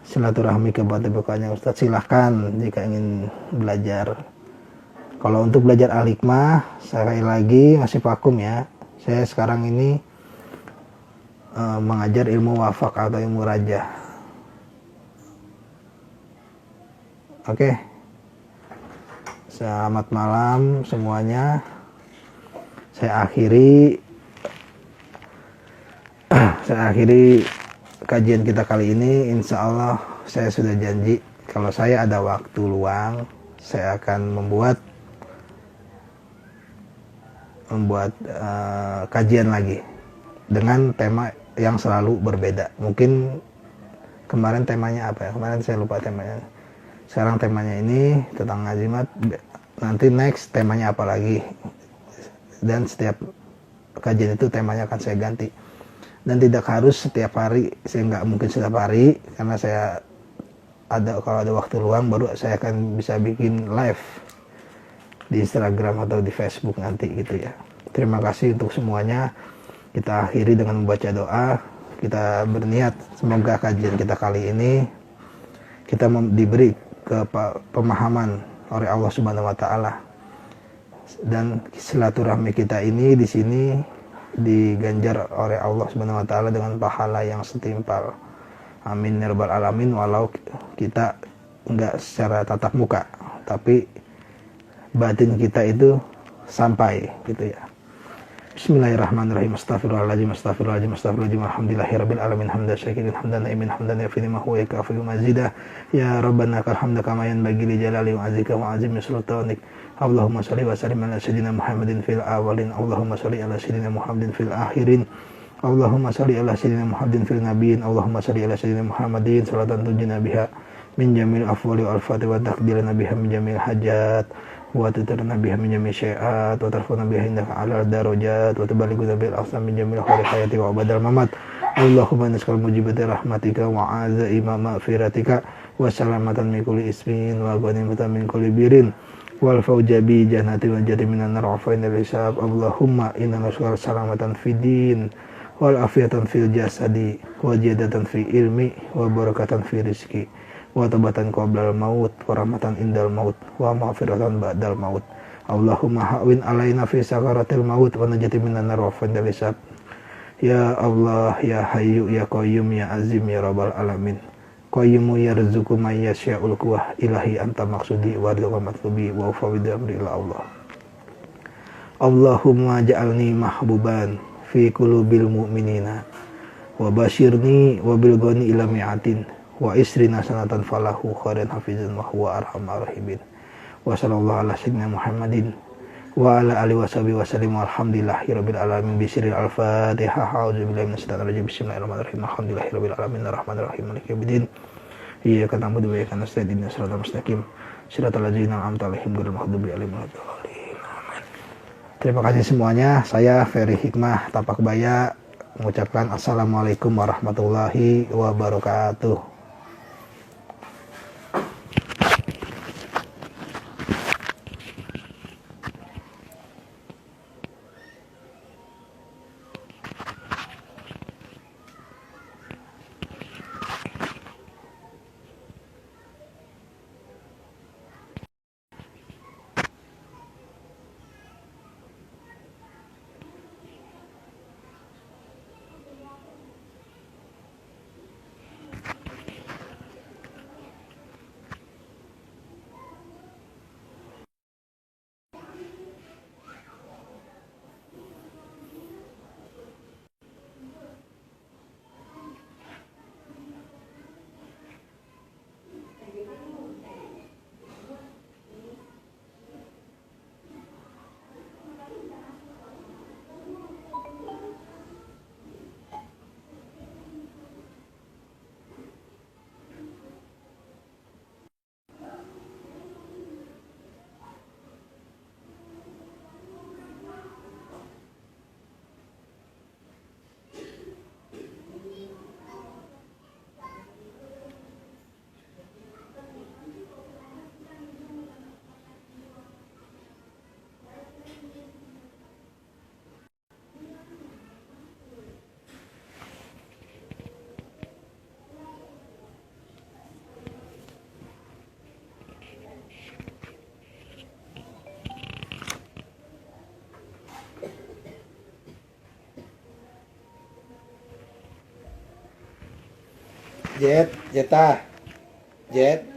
[SPEAKER 2] silaturahmi ke bukanya Ustadz, silahkan jika ingin belajar. Kalau untuk belajar Al-Hikmah, sekali lagi masih vakum ya, saya sekarang ini mengajar ilmu wafak atau ilmu raja. Oke, selamat malam semuanya. Saya akhiri kajian kita kali ini. Insya Allah saya sudah janji kalau saya ada waktu luang, saya akan membuat kajian lagi dengan tema yang selalu berbeda. Mungkin kemarin temanya apa ya? Kemarin saya lupa temanya. Sekarang temanya ini tentang ngajimat. Nanti next temanya apa lagi? Dan setiap kajian itu temanya akan saya ganti. Dan tidak harus setiap hari, saya nggak mungkin setiap hari, karena saya kalau ada waktu luang baru saya akan bisa bikin live di Instagram atau di Facebook nanti gitu ya. Terima kasih untuk semuanya. Kita akhiri dengan membaca doa. Kita berniat semoga kajian kita kali ini kita diberi pemahaman oleh Allah Subhanahu wa taala, dan silaturahmi kita ini di sini diganjar oleh Allah Subhanahu wa taala dengan pahala yang setimpal. Amin ya rabbal alamin. Walau kita enggak secara tatap muka, tapi batin kita itu sampai gitu ya. Bismillahirrahmanirrahim. Astaghfirullahaladzim, astaghfirullahaladzim, astaghfirullahaladzim. Alhamdulillahirabbil alamin, hamdan syakirin, hamdan naimin, hamdan yafi'i ma huwa yakafi'u mazidah. Ya rabbana lakal hamdu kama yanbaghi li jalali wa azika wa azimi sultanik. Allahumma shalli wa sallim ala sayyidina Muhammadin fil awwalin, Allahumma shalli ala sayyidina Muhammadin fil akhirin, Allahumma shalli ala sayyidina Muhammadin fil nabiyyin, Allahumma shalli ala sayyidina Muhammadin salatan tunjina biha min jamil afwali wal fatih wa taqdirana biha min jamil hajat wa tutarna biha min jamil syai'at wa tarfuna biha indaka ala darajat wa tubaliguna bil ahsan min jamil khairi hayati wa badal mamat. Allahumma naskal mujibati rahmatika wa azaima maghfiratika wa salamatan min kulli ismin wa ghanimatan min kulli birin wal fawja bi jannati wa jati minan nar wa fa'inal hisab. Allahumma inna nas'aluka salamatan fid din wal afiyatan fil jasadi wa jadatan fi ilmi wa barakatan fi rizqi wa tabatan qablal maut wa rahmatan indal maut wa maghfiratan ba'dal maut. Allahumma ha'win alaina fi sakaratil maut wa najati minan nar wa fa'inal hisab. Ya Allah, ya Hayyu, ya Qayyum, ya Azim, ya Rabbal alamin. Qayyimu yarzuqu may yasha'ul quwwah ilahi anta maqsudi wa ridha matlubi wa fawwidu amri ila Allah. Allahumma ja'alni mahbuban fi qulubil mu'minina wa basyirni wa bil ghani ila mi'atin wa isrina sanatan falahu khairan hafizan wa huwa arhamar rahimin. Wa sallallahu ala sayyidina Muhammadin wa ala alihi washabihi wasallim walhamdulillahirabbil alamin. Bisiril al-fatihah. A'udzu billahi minasyaitonir rajim. Bismillahirrahmanirrahim. Alhamdulillahirabbil alamin arrahmanir rahim maliki yaumiddin. Iyyaka na'budu wa iyyaka nasta'in ihdinas siratal mustaqim siratal ladzina an'amta 'alaihim ghairil maghdubi 'alaihim waladdallin. Terima kasih semuanya. Saya Ferry Hikmah Tapakbaya mengucapkan assalamualaikum warahmatullahi wabarakatuh. Jet, Jeta, Jet.